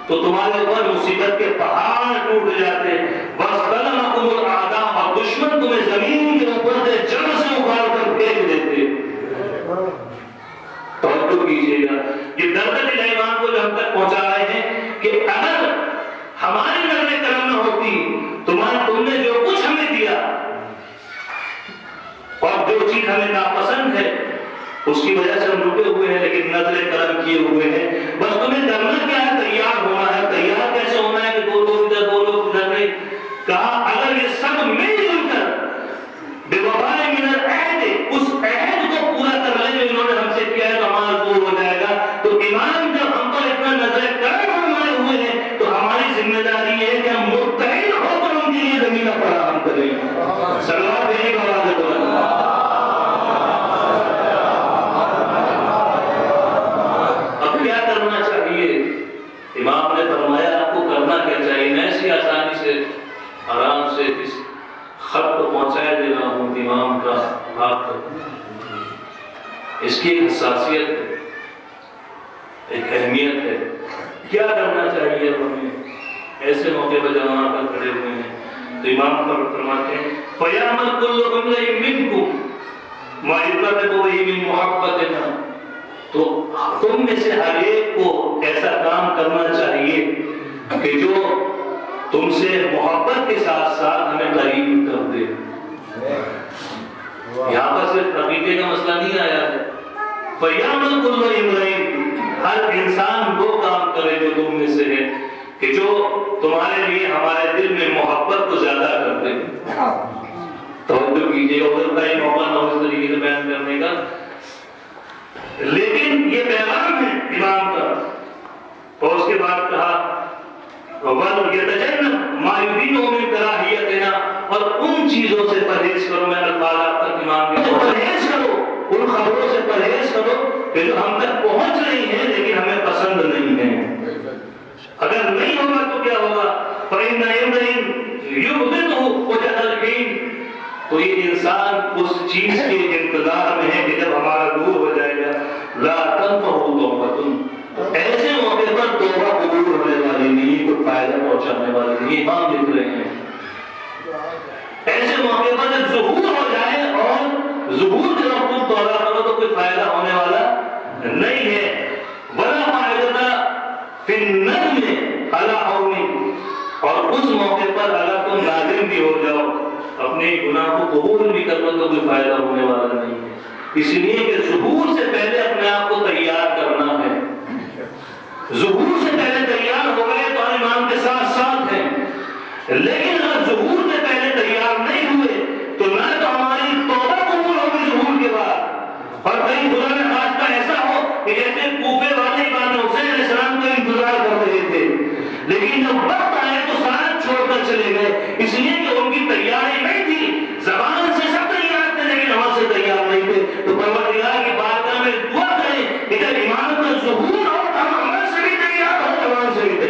تو تمہارے اوپر مصیبت کے پہاڑ ٹوٹ جاتے. وَاسْتَلَمَكُمُ الْأَعْدَاءُ، اور دشمن تمہیں زمین کے اوپر سے جڑ سے اکھاڑ کر پھینک دیتے. توجہ کیجیے گا، یہ درد دل ایمان کو جو ہم تک پہنچا رہے ہیں کہ اگر ہماری نظر کرم نہ ہوتی تم نے جو کچھ ہمیں دیا اور جو چیز ہمیں ناپسند ہے اس کی وجہ سے ہم رکے ہوئے ہیں، لیکن نظر کرم کیے ہوئے ہیں. بس تمہیں کرنا کیا ہے؟ تیار ہونا ہے. تیار کیسے ہونا ہے کہ دو لوگ ادھر دو لوگ ادھر نہیں. کہا اگر یہ سب مل جل کر بے وفائے من العہد، اس عہد کو پورا کر لیں جو انہوں نے ہم سے کیا ہے تو ہمارا دور ہو جائے گا. تو ایمان جب ہم پر اتنا نظر کرم فرمائے ہوئے ہیں تو ہماری ذمہ داری یہ ہے کہ ہم متحد ہو کر ان کے لیے زمینہ فراہم کریں. صلوات بھیجیے گا آواز دو. امام نے فرمایا آپ کو کرنا کیا چاہیے. میں ایسی آسانی سے آرام سے اس خط کو پہنچایا دے رہا ہوں امام کا آپ تک. اس کی ایک حساسیت ہے، ایک اہمیت ہے. کیا کرنا چاہیے ہمیں ایسے موقع پر جب وہاں پر کھڑے ہوئے ہیں تو امام پر فرماتے ہیں فَيَعْمَلْ كُلُّ امْرِئٍ مِّنْكُمْ مَا يُقَرِّبُ بِهِ مِنْ مُحَبَّتِنَا، تو تم میں سے ہر ایک کو ایسا کام کرنا چاہیے کہ جو تم سے محبت کے ساتھ ساتھ ہمیں قریب کر دے. یہاں پر صرف عقیدے کا مسئلہ نہیں آیا ہے. فَيَعْمَلْ كُلُّ امْرِئٍ، ہر انسان وہ کام کرے جو تم میں سے ہے کہ جو تمہارے لیے ہمارے دل میں محبت کو زیادہ کر دے. توجہ کیجیے، اور کا موقع نہ ہو اس طریقے سے بیان کرنے کا، لیکن یہ پیغام ہے امام کا. اور اس کے بعد کہا وَلْيَتَجَنَّبْ مَا يُدِينُهُ مِنْ كَرَاهِيَتِنَا، اور ان چیزوں سے پرہیز کرو. میں الفاظ آپ تک امام کے پرہیز کرو، ان خبروں سے پرہیز کرو کہ جو ہم تک پہنچ رہی ہیں لیکن ہمیں پسند نہیں ہیں. اگر نہیں ہوگا تو کیا ہوگا؟ فَإِنَّ يَمْرِئٍ يُبْغِضُهُ وَجَهَ الْحِينَ، تو یہ انسان اس چیز کے انتظار میں ہے کہ جب ہمارا دور ہو جائے گا. لا تنفعه توبۃ، ایسے موقع پر توبہ قبول ہونے والی نہیں، کوئی فائدہ پہنچانے والی نہیں. امام لکھ رہے ہیں ایسے موقع پر جب ظہور ہو جائے اور ظہور کے وقت تم توبہ کرو تو کوئی فائدہ ہونے والا نہیں ہے. ولا فائدہ فی الندم علی حومی، اور اس موقع پر اگر تم نادم بھی ہو جاؤ اپنے گناہ کو قبول بھی کر لو تو کوئی فائدہ ہونے والا نہیں ہے. اس لیے کہ ظہور سے پہلے اپنے آپ کو تیار کرنا ہے. ظہور سے پہلے تیار ہو گئے تو ایمان کے ساتھ ساتھ ہیں، لیکن اگر ظہور سے پہلے تیار نہیں ہوئے تو نہ تو ہماری توبہ قبول ہوگی ظہور کے بعد، اور کہیں خدا نے خواستہ ایسا ہو کہ جیسے کوفے والے امام حسین علیہ السلام کو انتظار کر رہے تھے لیکن جب وقت آئے تو ساتھ چھوڑ کر چلے گئے، اس لیے کہ ان کی تیاری نہیں تھی. زبان سے سب تیار تھے لیکن عمل سے تیار نہیں تھے. تو پروردگار کی بارگاہ میں دعا کریں کہ جب ایمان کا ظہور ہو تو ہم عمل سے بھی تیار ہو، زبان سے بھی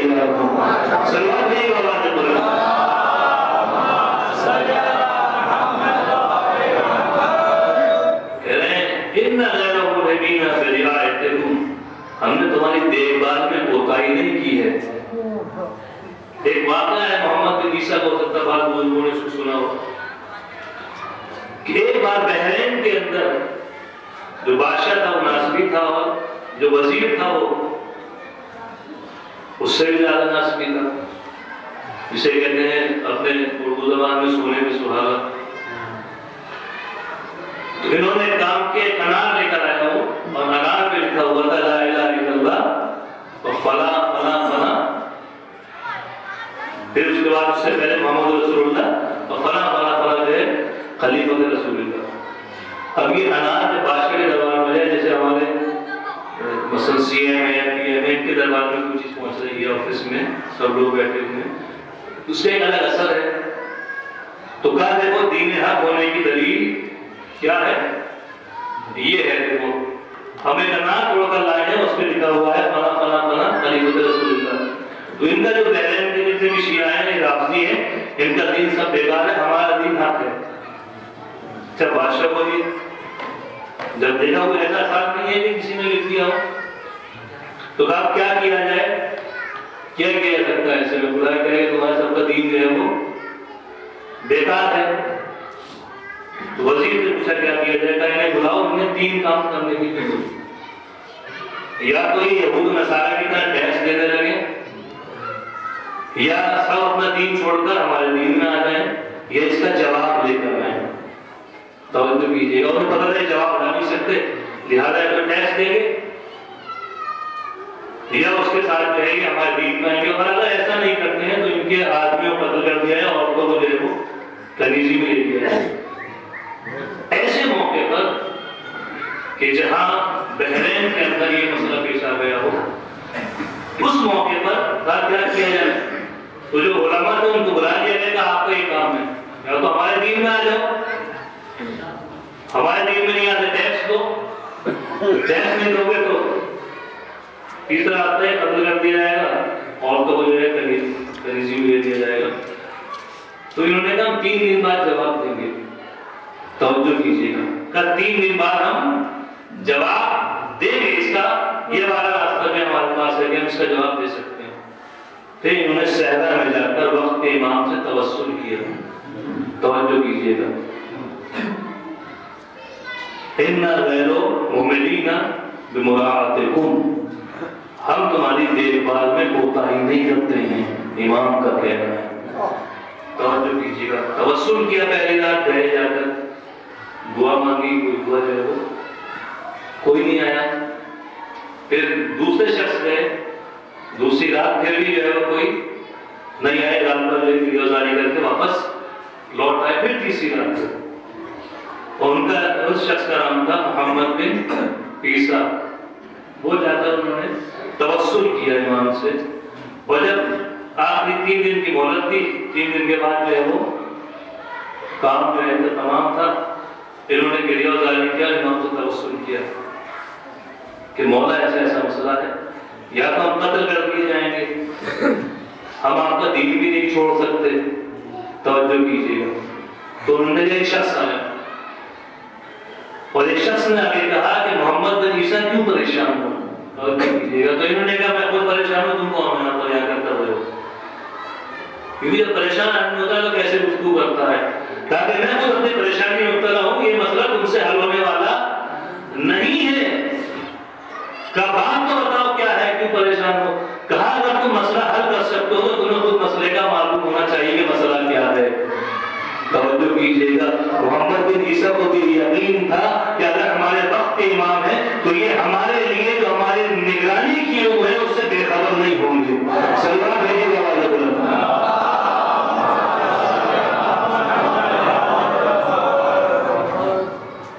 کوتاہی نہیں کی ہے۔ ایک واقعہ ہے محمد بن عیسیٰ کو ستر بار بزرگوں نے سنا ہو کہ ایک بار بحرین کے اندر جو بادشاہ تھا وہ ناسبی تھا اور جو وزیر تھا وہ اس سے بھی زیادہ ناسبی تھا، جسے کہتے ہیں اپنے اردو زبان میں سونے میں سہاگا۔ تو انہوں نے کام کے انار لے کر آیا ہو اور انار پہ لکھا ہوا تھا لا الہ الا اللہ اور فلاں فلاں فلاں، پھر اس کے بعد اس سے پہلے محمد رسول اللہ اور فلاں فلاں فلاں جو ہے خلیفہ رسول اللہ۔ اب یہ انار جو بادشاہ کے دربار میں ہے، جیسے ہمارے مثلا سی ایم ہے یا پی ایم ہے کے دربار میں کوئی چیز پہنچ رہی ہے آفس میں سب لوگ بیٹھے ہوئے ہیں، اس کا ایک الگ اثر ہے۔ تو کہا دیکھو دین حق ہونے کی دلیل کیا ہے؟ یہ ہے دیکھو ہم ایک انار توڑ کر لائے ہیں، اس پہ لکھا ہوا ہے فلاں فلاں فلاں خلیفہ رسول اللہ۔ تو ان کا جو بحرین کے جتنے بھی شیعہ ہیں رافضی ہیں، ان کا دین سب بیکار ہے، ہمارا دین حق ہے۔ اچھا بادشاہ کو بھی جب دیکھا وہ ایسا ساتھ نہیں ہے کہ کسی نے لکھ دیا ہو، تو کہا کیا کیا جائے، کیا کیا سکتا ہے؟ ایسے میں خدا کرے کہ تمہارا سب کا دین جو ہے وہ بیکار ہے۔ تو وزیر سے پوچھا کیا کیا جائے، کہا انہیں بلاؤ، انہیں 3 کام کرنے کی ضرورت، یا تو یہ یہود و نصارہ کی طرح ٹیکس دینے لگے، یا سب اپنا دین چھوڑ کر ہمارے دین میں آ جائیں، یا اس کا جواب لے کر آئیں۔ توجہ کیجیے گا، انہیں پتہ نہیں جواب بنا نہیں سکتے، لہٰذا یا تو ٹیکس دیں گے یا اس کے ساتھ جو ہے یہ ہمارے دین میں آئیں گے، اور اگر ایسا نہیں کرتے ہیں تو ان کے آدمیوں کو قتل کر دیا ہے، عورتوں کو جو ہے وہ کنیزی میں لے دیا ہے۔ ایسے موقع پر کہ جہاں بحرین کے اندر یہ مسئلہ پیش آ گیا ہو، اس موقع پر کیا کیا جائے؟ تو جو علماء تھے ان کو بلا دیا گیا کہ آپ کا یہ کام ہے، یا تو ہمارے دین میں آ جاؤ، ہمارے دین میں نہیں آتے ٹیکس دو، ٹیکس نہیں دو گے تو تیسرا آتا ہے قتل کر دیا جائے گا، عورتوں کو جو ہے کنیزی میں لے دیا جائے گا۔ تو انہوں نے کہا ہم 3 دن بعد جواب دیں گے۔ توجہ کیجیے گا، کہ 3 دن بعد ہم جواب دیں گے، اس کا یہ والا راستہ بھی ہمارے پاس ہے کہ ہم اس کا جواب دے سکتے ہیں۔ پھر انہوں نے صحرا میں جا کر وقت کے امام سے توسل کیا۔ توجہ کیجیے گا، اِنَّا غَيْرُ مُعْمِلِينَ بِمُرَاعَتِكُمْ، ہم تمہاری دیکھ بھال میں کوتاہی نہیں کرتے ہیں، امام کا کہنا ہے۔ توجہ کیجیے گا، توسل کیا پہلی رات گئے جا کر، دعا مانگی، کوئی دعا جو ہے وہ کوئی نہیں آیا۔ پھر دوسرے شخص گئے، دوسری رات پھر بھی جو ہے وہ کوئی نہیں آئے، رات پر گزاری کر کے واپس لوٹ آئے۔ پھر تیسری رات اور ان کا اس شخص کا نام تھا محمد بن عیسیٰ، وہ جا کر انہوں نے توسل کیا امام سے، اور جب آخری 3 دن کی مہلت تھی، 3 دن کے بعد جو ہے وہ کام جو ہے تمام تھا، انہوں نے گریہ وزاری کیا، امام سے توسل کیا کہ مولا ایسا ایسا مسئلہ ہے، یا تو ہم قتل کر دیے جائیں گے، ہم آپ کا دین بھی نہیں چھوڑ سکتے۔ توجہ کیجیے گا، تو انہوں نے ایک شخص آیا اور ایک شخص نے آگے کہا کہ محمد بن عیسیٰ کیوں پریشان ہو؟ توجہ کیجیے گا، تو انہوں نے کہا میں خود پریشان ہوں، تم کو ہم یہاں پر یہاں کرتا رہے ہو، کیونکہ جب پریشان آدمی ہوتا ہے تو کیسے گفتگو کرتا ہے، تاکہ میں خود اپنی پریشانی میں مبتلا ہوں، یہ مسئلہ تم سے حل ہونے والا نہیں ہے، کہا بات تو بتاؤ کیا ہے، کیوں پریشان ہو؟ کہا اگر تم مسئلہ حل کر سکتے ہو تو تمہیں خود مسئلے کا معلوم ہونا چاہیے کہ مسئلہ کیا ہے۔ توجہ کیجیے گا، محمد بن عیسیٰ کو بھی یقین تھا کہ اگر ہمارے وقت کے امام ہیں تو یہ ہمارے لیے جو ہماری نگرانی کیے ہوئے ہیں اس سے بے خبر نہیں ہوں گے۔ سلمان بھیجیے گا آواز بلند۔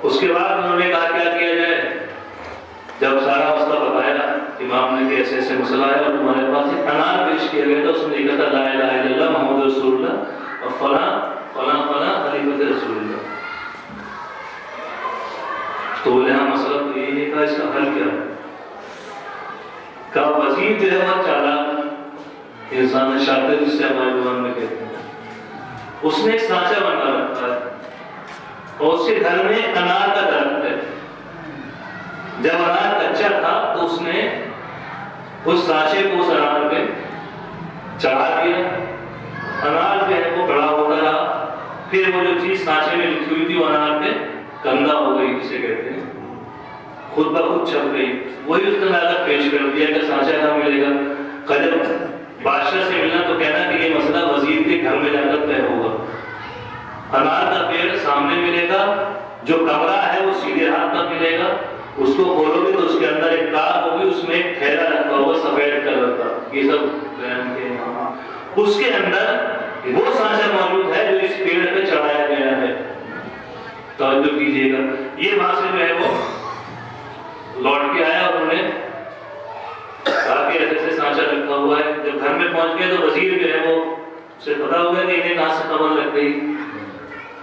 اس کے بعد انہوں نے کہا کیا کیا جائے؟ جب سارا مسئلہ بتایا امام نے کہ ایسے ایسے مسئلہ ہے اور تمہارے پاس ایک انار پیش کیا گیا تھا، اس میں لکھا تھا لا الہ الا اللہ محمد رسول اللہ اور فلاں فلاں فلاں خلیفۃ رسول اللہ۔ تو بولے ہاں مسئلہ تو یہی ہے، کہا اس کا حل کیا ہے؟ کہا وزیر جو ہے وہ چالاک انسان شاطر، جس سے ہمارے زبان میں کہتے ہیں، اس نے ایک سانچہ بنا رکھا ہے اور اس کے گھر میں انار کا درخت ہے۔ جب انار کچا تھا تو اس نے اس سانچے کو اس انار پہ چڑھا دیا، انار جو ہے وہ بڑا ہوتا رہا، پھر وہ جو چیز سانچے میں لکھی ہوئی تھی وہ انار پہ کندہ ہو گئی، جسے کہتے ہیں خود بخود چھپ گئی، وہی اس نے لا کر پیش کر دیا کہ سانچہ کہاں ملے گا؟ جب بادشاہ سے ملنا تو کہنا کہ یہ مسئلہ وزیر کے گھر میں جا کر طے ہوگا، انار کا پیڑ سامنے ملے گا، جو کمرہ ہے وہ سیدھے ہاتھ پر ملے گا، اس کو کھولو گے تو اس کے اندر ایک کار ہوگی، اس میں ایک تھیلا رکھا ہوگا سفید کلر کا، یہ سب بیان کے اس کے اندر وہ سانچہ موجود ہے جو اس پیڑ پہ چڑھایا گیا ہے۔ توجہ کیجیے گا، یہ وہاں سے جو ہے وہ لوٹ کے آیا اور انہوں نے کہا کہ ایسے سانچہ رکھا ہوا ہے۔ جب گھر میں پہنچ گئے تو وزیر جو ہے وہ اسے پتا ہو گیا کہ انہیں کہاں سے خبر لگ گئی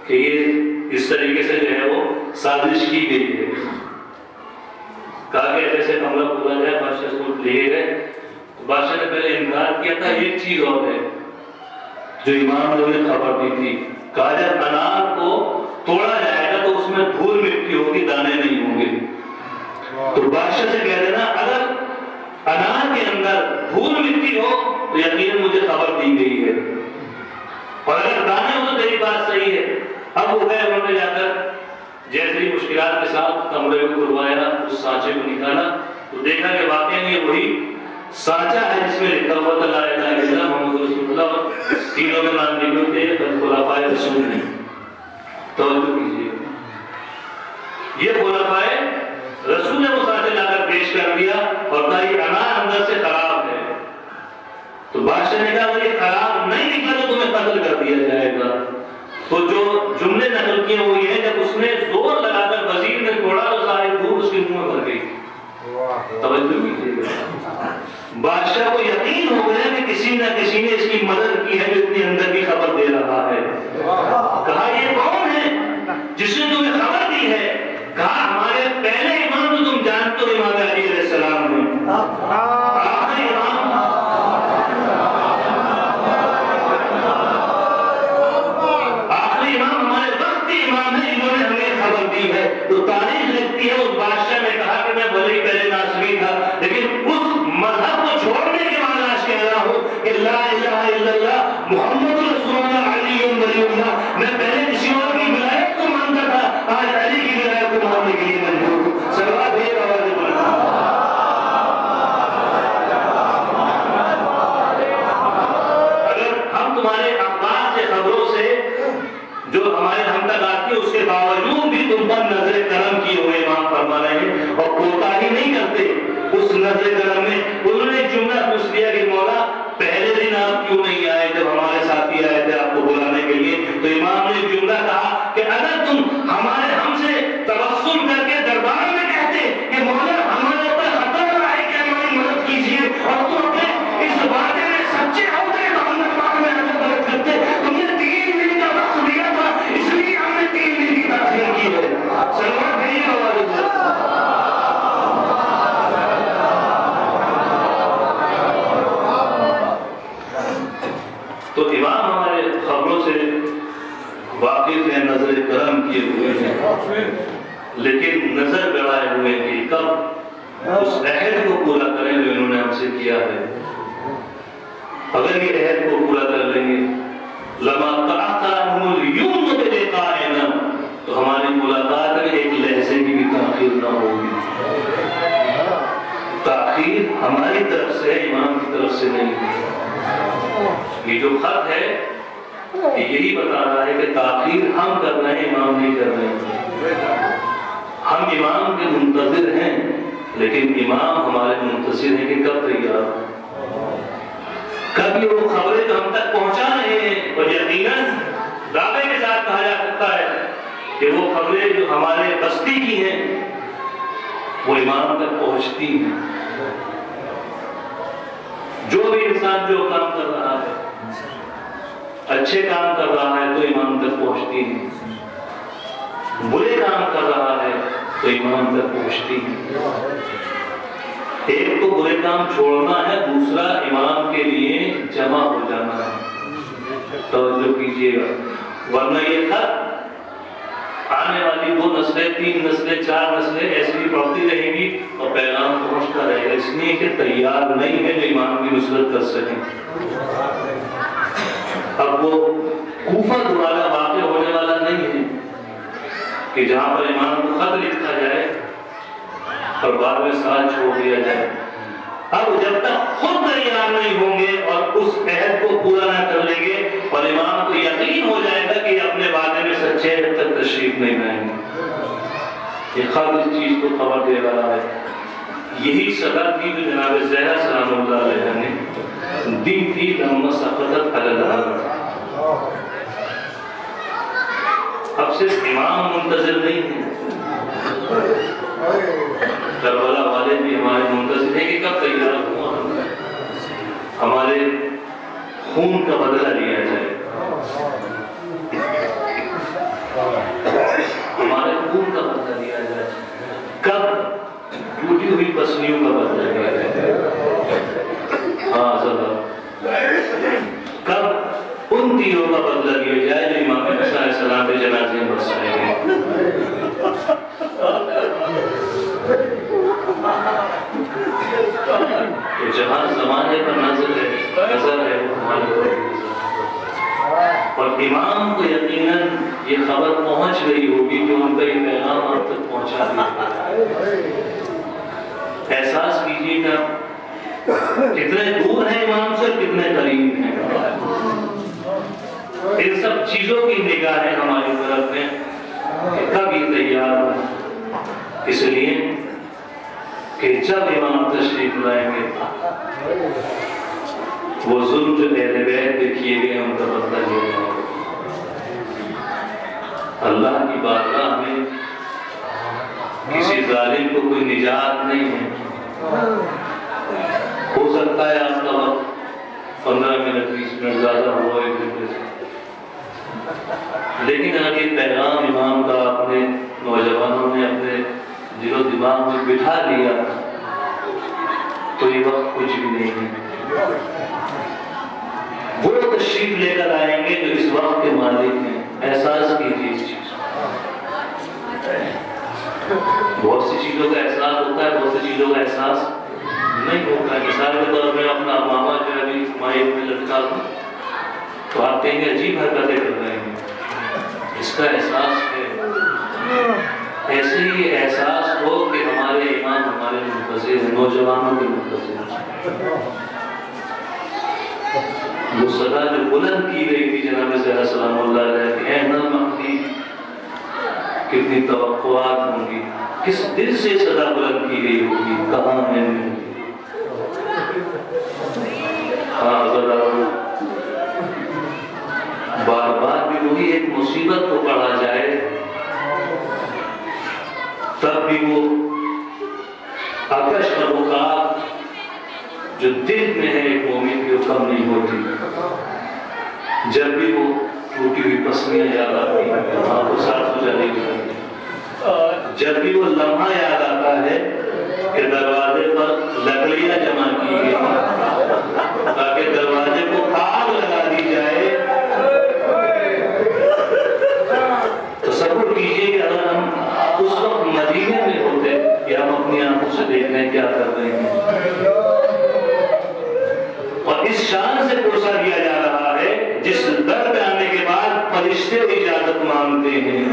کہ یہ اس طریقے سے جو ہے وہ سازش کی گئی ہے۔ کہا کہ ایسے کمرہ کھولا جائے، بادشاہ کو لے گئے، بادشاہ نے پہلے انکار کیا تھا۔ ایک چیز اور ہے جو امام نے انہیں خبر دی تھی، کہا جب انار کو توڑا جائے گا تو اس میں دھول مٹی ہوگی، دانے نہیں ہوں گے، تو بادشاہ سے کہہ دینا اگر انار کے اندر دھول مٹی ہو تو یقیناً مجھے خبر دی گئی ہے، اور اگر دانے ہو تو تیری بات صحیح ہے۔ اب وہ گئے، انہوں نے جا کر جیسے ہی مشکلات کے ساتھ کمرے کو کھلوایا، اس سانچے کو نکالا تو دیکھا کہ واقعی یہ وہی سانچہ ہے جس میں لکھا ہوا تھا لا الہ الا اللہ محمد رسول اللہ، اور تینوں کے نام لکھے ہوتے ہیں خلفائے رسول ہیں۔ توجہ کیجیے، یہ خلفائے رسول نے وہ سانچہ لا کر پیش کر دیا اور کہا یہ انار اندر سے خراب ہے، تو بادشاہ نے کہا اگر یہ خراب نہیں نکلا تو تمہیں قتل کر دیا جائے گا۔ تو جو جملے نقل کیے وہ یہ ہے جب اس نے زور لگا کر وزیر نے توڑا تو ساری دھول اس کے منہ میں بھر گئی۔ توجہ کیجیے گا، بادشاہ کو یقین ہو گیا کہ کسی نہ کسی نے اس کی مدد کی ہے جو اتنی اندر کی خبر دے رہا ہے۔ کہا یہ کون ہے جس نے تمہیں خبر دی ہے؟ کہا ہمارے پہلے امام تو تم جانتے ہو امام علی علیہ السلام نے، آخری امام ہمارے وقت کے امام ہیں، انہوں نے ہمیں خبر دی ہے۔ تو تاریخ لکھتی ہے اس بادشاہ نے کہا کہ میں بھلے ہی پہلے ناصری تھا لیکن اس مذہب کو چھوڑنے کے بعد آج کہہ رہا ہوں کہ لا الہ الا اللہ محمد رسول اللہ علی ولی اللہ۔ میں پہلے کسی اور کی ولایت کو مانتا تھا، آج علی کی ولایت کو ماننے کے لیے مجبور ہوں۔ سلوات ہے آواز بلند۔ اگر ہم تمہارے اخبار کے خبروں سے جو ہمارے ہم تک آتی ہے اس کے باوجود بھی تم پر نظر کرم کیے ہوئے امام فرما رہے ہیں اور کوتاہی نہیں کرتے اس نظر کرم میں۔ انہوں نے ایک جملہ پوچھ لیا کہ مولا پہلے دن آپ کیوں نہیں آئے جب ہمارے ساتھی آئے تھے آپ کو بلانے کے لیے؟ تو امام نے ایک جملہ کہا کہ اگر تم ہم سے تبسم کر کے دربار میں کہتے کہ مولا ہمارے اوپر خطر آئے کہ ہماری مدد کیجیے اور تم اپنے اس وعدے میں سچے ہوتے تو ہم دربار میں آ کر مدد کرتے۔ تم نے 3 دن کا وقت دیا تھا اس لیے ہم نے 3 دن کی تاخیر کی ہے۔ سلوات بھائی تو امام ہمارے خبروں سے واقف ہیں، نظر کرم کیے ہوئے ہیں، لیکن نظر گڑائے ہوئے کہ کب اس عہد کو پورا کریں جو انہوں نے ہم سے کیا ہے۔ اگر یہ عہد کو پورا کر لیں گے لما قطعتهم اليوم بلقائنا تو ہماری ملاقات میں ایک لحظے کی بھی تاخیر نہ ہوگی۔ تاخیر ہماری طرف سے امام کی طرف سے نہیں ہے۔ یہ جو خط ہے یہ یہی بتا رہا ہے کہ تاخیر ہم کر رہے ہیں، امام نہیں کر رہے ہیں۔ ہم امام کے منتظر ہیں لیکن امام ہمارے منتظر ہیں کہ کب تیار ہو، کب یہ وہ خبریں جو ہم تک پہنچا رہے ہیں، اور یقیناً دعوے کے ساتھ کہا جا سکتا ہے کہ وہ خبریں جو ہمارے بستی کی ہیں وہ امام تک پہنچتی ہیں۔ جو بھی انسان جو کام کر رہا ہے، اچھے کام کر رہا ہے تو امام تک پہنچتی ہے، برے کام کر رہا ہے تو امام تک پہنچتی ہے۔ ایک تو برے کام چھوڑنا ہے، دوسرا امام کے لیے جمع ہو جانا ہے۔ توجہ کیجیے گا، ورنہ یہ خط آنے والی 2 نسلیں 3 نسلیں 4 نسلیں ایسی ہی پڑھتی رہیں گی اور پیغام پہنچتا رہے گا، اس لیے کہ تیار نہیں ہے جو امام کی نصرت کر سکیں۔ اب وہ کوفہ دوبارہ واقع ہونے والا نہیں ہے کہ جہاں پر امام کو خط لکھا جائے اور بعد میں ساتھ چھوڑ دیا جائے۔ اب جب تک خود تیار نہیں ہوں گے اور اس عہد کو پورا نہ کر لیں گے اور امام کو یقین ہو جائے گا کہ اپنے وعدے میں سچے ہیں، تک تشریف نہیں لائیں گے۔ یہ خط اس چیز کو خبر دے رہا ہے۔ یہی صدا تھی جو جناب زہرا سلام اللہ علیہ نے دی تھی لما سقطت علی الارض۔ اب صرف امام منتظر نہیں ہیں، کربلا والے بھی ہمارے منتظر ہیں کہ کب تیار ہوں، ہمارے خون کا بدلہ لیا جائے، ہمارے خون کا بدلہ لیا جائے، کب ٹوٹی ہوئی پسلیوں کا بدلہ لیا جائے، ہاں ذرا کب ان تیروں کا بدلہ لیا جائے جو امام موسیٰ علیہ السلام کے جنازے میں برسائے گئے۔ تو جہاں زمانے پر نظر ہے وہ ہمارے اوپر، اور امام کو یقیناً یہ خبر پہنچ گئی ہوگی کہ ان کا یہ پیغام اب تک پہنچا دیا۔ احساس کیجیے گا کتنے دور ہیں امام سے، کتنے قریب ہیں۔ ان سب چیزوں کی نگاہیں ہماری طرف ہیں کہ کب یہ تیار ہو، اس لیے کہ جب امام تشریف لائیں گے وہ ظلم جو اہل بیت پہ کیے گئے ان کا بدلہ لیا جائے گا۔ اللہ کی بارگاہ میں کسی ظالم کو کوئی نجات نہیں ہے۔ ہو سکتا ہے آپ کا وقت 15 منٹ 20 منٹ زیادہ ہو، 1 گھنٹے سے، لیکن اگر یہ پیغام امام کا اپنے نوجوانوں نے اپنے دل و دماغ میں بٹھا لیا تو یہ وقت کچھ بھی نہیں ہے۔ وہ تشریف لے کر آئیں گے جو اس وقت کے مالک ہیں۔ احساس کیجیے اس چیز کو۔ بہت سی چیزوں کا احساس ہوتا ہے، بہت سی چیزوں کا احساس نہیں ہوتا ہے۔ مثال کے طور میں اپنا ماما جو ہے ابھی مائک میں لٹکا دوں تو آپ کہیں گے عجیب حرکتیں کر رہے ہیں، اس کا احساس ہے۔ ایسے ہی احساس ہو کہ ہمارے امام ہمارے منتظر ہیں، نوجوانوں کے منتظر ہیں۔ وہ صدا جو بلند کی گئی تھی جناب زہرا سلام اللہ علیہ کہ اے نام مہدی، کتنی توقعات ہوں گی، کس دل سے صدا بلند کی گئی ہوگی، کہاں ہے؟ ہاں ذرا بار بار بھی وہی ایک مصیبت کو پڑھا جائے تب بھی وہ آکش تعلقات جو دل میں ہے ایک مومن کی کم نہیں ہوتی۔ جب بھی وہ ٹوٹی ہوئی پسلیاں یاد آتی ہیں، آپ کو ساتھ ہو جانے کی ہوتی ہے، جب بھی وہ لمحہ یاد آتا ہے کہ دروازے پر لکڑیاں جمع کی گئی تاکہ دروازے کو آگ لگا دی جائے، تصور کیجئے کہ اگر ہم اس وقت مدینے میں ہوتے کہ ہم اپنی آنکھوں سے دیکھنے کیا کر رہے ہیں، اور اس شان سے کوسا دیا جا رہا ہے جس در پہ آنے کے بعد فرشتے اجازت مانگتے ہیں،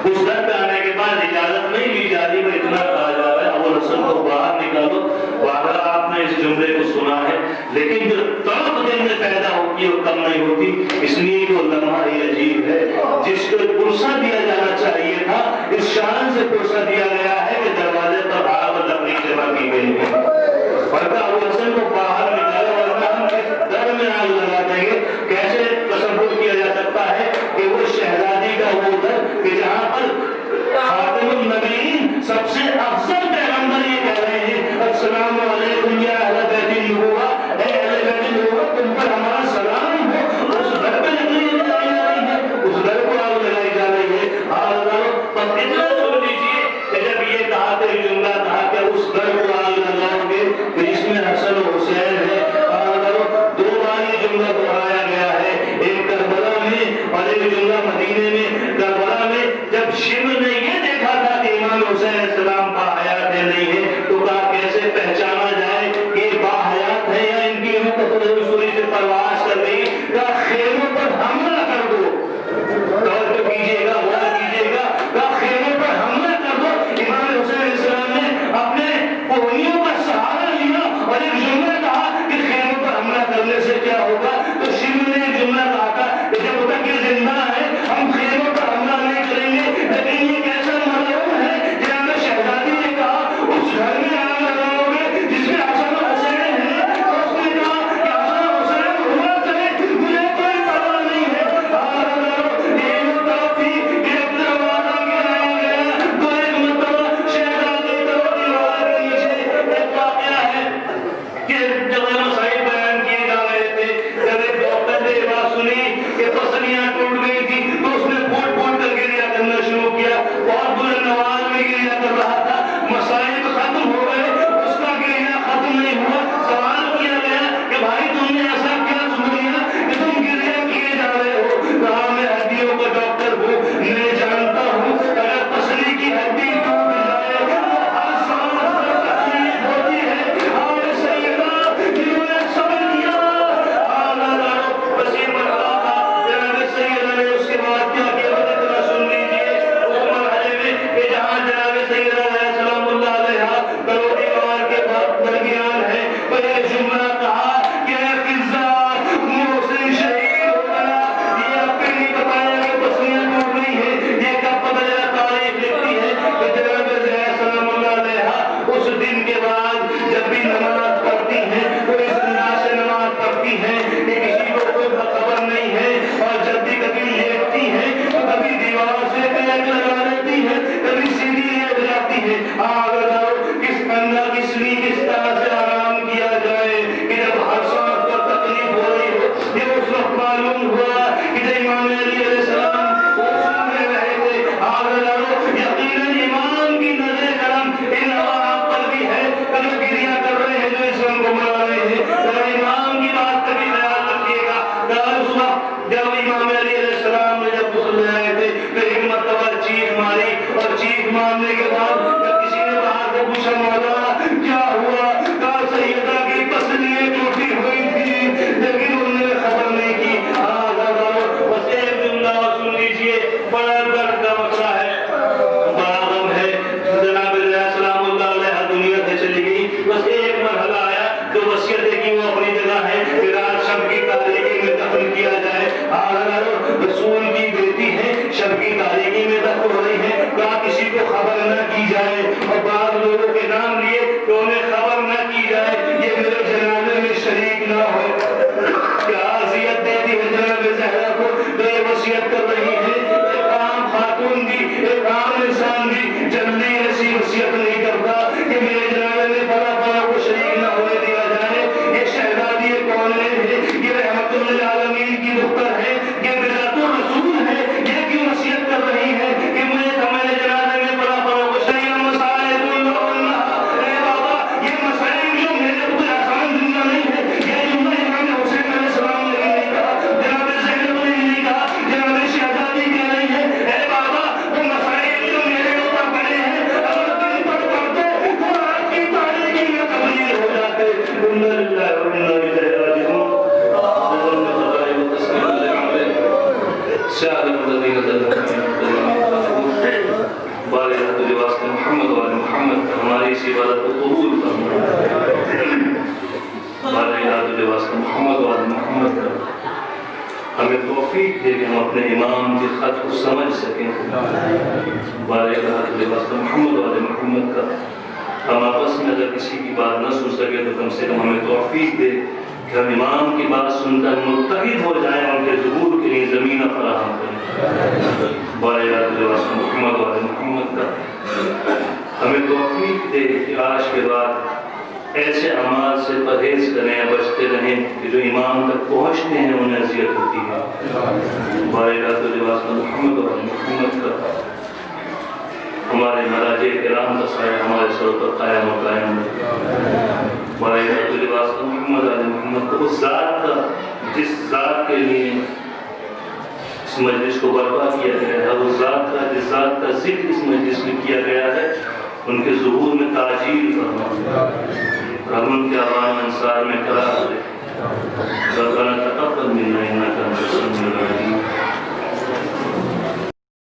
اس در پہ آنے کے بعد اجازت نہیں لی جا رہی، وہ اتنا کہا جا رہا ہے ابو الحسن کو باہر نکالو۔ باہر آپ نے اس جملے کو سنا ہے، لیکن جو طرف دل میں پیدا ہوتی ہے وہ کم نہیں ہوتی، اس لیے وہ لمحہ ہی عجیب ہے جس کو پرسا دیا جانا چاہیے تھا، اس شان سے پرسا دیا گیا ہے کہ دروازے پر آگ اور لکڑی جمع کی گئی ہے۔ اور ابو حسن کو باہر نکالا، ورنہ ہم کس در میں آگ لگا دیں گے؟ کیسے تصور کیا جا سکتا ہے کہ وہ شہزادی کا وہ در کہ جہاں پر خاتم النبیین سب سے افضل پیغمبر یہ کہہ رہے ہیں السلام علیکم یا اہل بیت النبوہ، اے اہل بیت النبوہ تم پر ہمارا سلام ہو، اس در پہ لکڑی لگائی جا رہی ہے، اس در کو آگ لگائی جا رہی ہے۔ بس اتنا سن لیجیے کہ جب یہ کہا کہ جملہ کہا کہ اس در کو آگ لگاؤ گے کہ جس میں حسن و حسین ہے، دو بار یہ جملہ دہرایا گیا ہے، ایک کربلا میں اور ایک جملہ مدینے میں۔ کربلا میں جب شمر نے یہ دیکھا تھا کہ امام حسین علیہ السلام باحیات ہے نہیں ہے، تو کہا کیسے پہچانا جائے کہ باحیات ہے یا ان کی سوری سے پرواز کر رہی ہے؟ کہا خیموں پر حملہ کر دو، توجہ کیجیے گا، غور کیجیے گا، کہا خیموں پر حملہ کر دو۔ امام حسین علیہ السلام نے اپنے کوہنیوں کا سہارا لیا اور ایک جملہ کہا کہ خیموں پر حملہ کرنے سے کیا ہوگا؟ تو شمر نے ایک جملہ کہا تھا کہ جب تک یہ زندہ ہے ہم خیموں پر حملہ نہیں کریں گے، لیکن یہ کیسا معلوم ہے؟ جناب شہزادی نے کہا اس گھر میں آگ لگاؤ گے جس میں حسن و حسین ہے، تو اس نے کہا کہ حسن و حسین ہوا کرے مجھے کوئی پرواہ نہیں ہے۔ ایک طرف تھی کہ ایک دروازہ گرایا گیا، تو ایک مرتبہ شہزادی طرف دیوار کے نیچے ایک واقعہ ہے کہ جب مسائل بیان کیے جا رہے تھے، جب ایک ڈاکٹر نے یہ بات سنی کہ پسلیاں ٹوٹ گئی تھی تو اس نے پھوٹ پھوٹ کر گریا کرنا شروع کیا، بہت برے نواز میں گریا کر رہا تھا، مسائل ختم ہو گئے، اس کا گریا ختم نہیں ہوا۔ سوال کیا گیا کہ بھائی تم نے ایسا کیا سن لیا کہ تم گریا کیے جا رہے ہو؟ کہا میں ہڈیوں کا ڈاکٹر ہوں، میں جانتا ہوں اگر پسلی کی ہڈی ٹوٹ جائے تو ہر سانس پر تکلیف ہوتی ہے۔ اور سیدہ جنہوں نے صبر کیا وسیع مرحلہ تھا، جناب سیدہ نے اس کے بعد کیا کیا ذرا سن لیجیے۔ اس مرحلے میں کہ جہاں جناب سیدہ علیہ السلام اللہ علیہ کرو دیوار کے درمیان ہے، تو یہ جملہ کہا کہ اے فضا محسن شہید ہو گیا، یہ آپ کو نہیں بتایا کہ پسلیاں ٹوٹ رہی ہیں، یہ کب پتہ چلا؟ تاریخ لکھتی ہے کہ جناب علیہ السلام اللہ علیہ اس دن کے بعد جب بھی نماز پڑھتی ہیں تو اس انداز سے نماز پڑھتی ہیں کہ کسی کو کوئی خبر نہیں ہے، اور جب بھی کبھی لیٹتی ہیں تو کبھی دیوار سے پیک لگا لیتی ہے، کبھی سیدھی لیٹ جاتی ہے۔ کس اندر کس طرح سے آرام کیا جائے کہ جب ہر سانس پر تکلیف ہو رہی ہو۔ یہ اس وقت معلوم ہوا کہ جب امام علی علیہ السلام وہ سن رہے تھے، یقیناً امام کی نظر کرم ان عوام پر بھی ہے، جو گریا کر رہے ہیں، جو اسلام کو منا رہے ہیں، ذرا امام کی بات کا بھی خیال رکھیے گا۔ اس وقت جب امام علی علیہ السلام نے جب غسل لے رہے تھے تو ایک مرتبہ چیخ ماری، اور چیخ مارنے کے بعد جب کسی نے باہر سے پوچھا مولانا کیا ہوا؟ کہا سیدہ کی پسلیاں ٹوٹی ہوئی تھی لیکن انہوں نے خبر نہیں کی۔ بس ایک جملہ سن لیجیے، بڑا درد کا مسئلہ ہے، بڑا غم ہے۔ جناب علیہ السلام اللہ علیہ دنیا سے چلی گئی، بس ایک مرحلہ آیا جو وصیت کی وہ اپنی جگہ ہے کہ رات شب کی تاریکی میں دفن کیا جائے۔ رسول کی بیٹی ہے، شب کی تاریکی میں دفن ہو رہی ہے، کہا کسی کو خبر نہ کی جائے، اور بعض لوگوں کے نام لیے کہ انہیں خبر نہ کی جائے، یہ میرے جنازے میں شریک نہ ہو۔ کیا اذیت دیتی ہے جناب زہرا کو، تو یہ وصیت کر رہی ہے۔ ایک عام خاتون بھی، ایک عام انسان بھی جلدی ایسی وصیت نہیں کرتا کہ میرے جنازے میں فلاں فلاں کو شریک نہ ہونے دیا جائے۔ یہ شہزادی کون ہے؟ یہ رحمت للعالمین کی دختر ہے، یہ بذات الرسول ہے، یہ کیوں وصیت کر رہی ہے کہ مجھے میرے جنازے میں فلاں فلاں کو شریک مسائل اے بابا، یہ مسائل جو میرے کوئی آسان جملہ نہیں ہے، یہ جملہ امام حسین علیہ السلام نے نہیں کہا، جناب زینب نے نہیں کہا، جناب شہزادی کہہ رہی ہے اے بابا وہ مسائل جو میرے اوپر پڑے ہیں اگر تم پر پڑھتے تو رات کی تاریکی میں تبدیل ہو جاتے۔ انا للہ و انا الیہ راجعون۔ محمد وعلى محمد ہماری اس عبادت کو قبول فرما، ہمارے لباس محمد وعلى محمد ہمیں توفیق دے کہ ہم اپنے امام کے خط کو سمجھ سکیں۔ ہمارے لباس محمد وعلى محمد کا ہم آپس میں اگر کسی کی بات نہ سن سکے تو کم سے کم ہمیں توفیق دے کہ ہم امام کی بات سن کر متحد ہو جائیں، ان کے ظہور کے لیے زمینہ فراہم کریں۔ محمد وعلى محمد کا ہمیں توفیق دے کہ آج کے بعد ایسے اعمال سے پرہیز کریں، بچتے رہیں کہ جو امام تک پہنچتے ہیں انہیں اذیت ہوتی ہے۔ محمد وعلى محمد کا ہمارے مراجع کرام کا سایہ ہمارے سر پر قائم و قائم محمد وعلى محمد کو اس ذات کا جس ذات کے لیے اس مجلس کو برپا کیا گیا ہے، وہ ذات کا جس ذات کا ذکر اس مجلس میں کیا گیا ہے ان کے ظہور میں تاجیل فرما، رحمن کے عوام انصار میں قرار دے۔ ربنا تقبل منا انک انت السمیع العلیم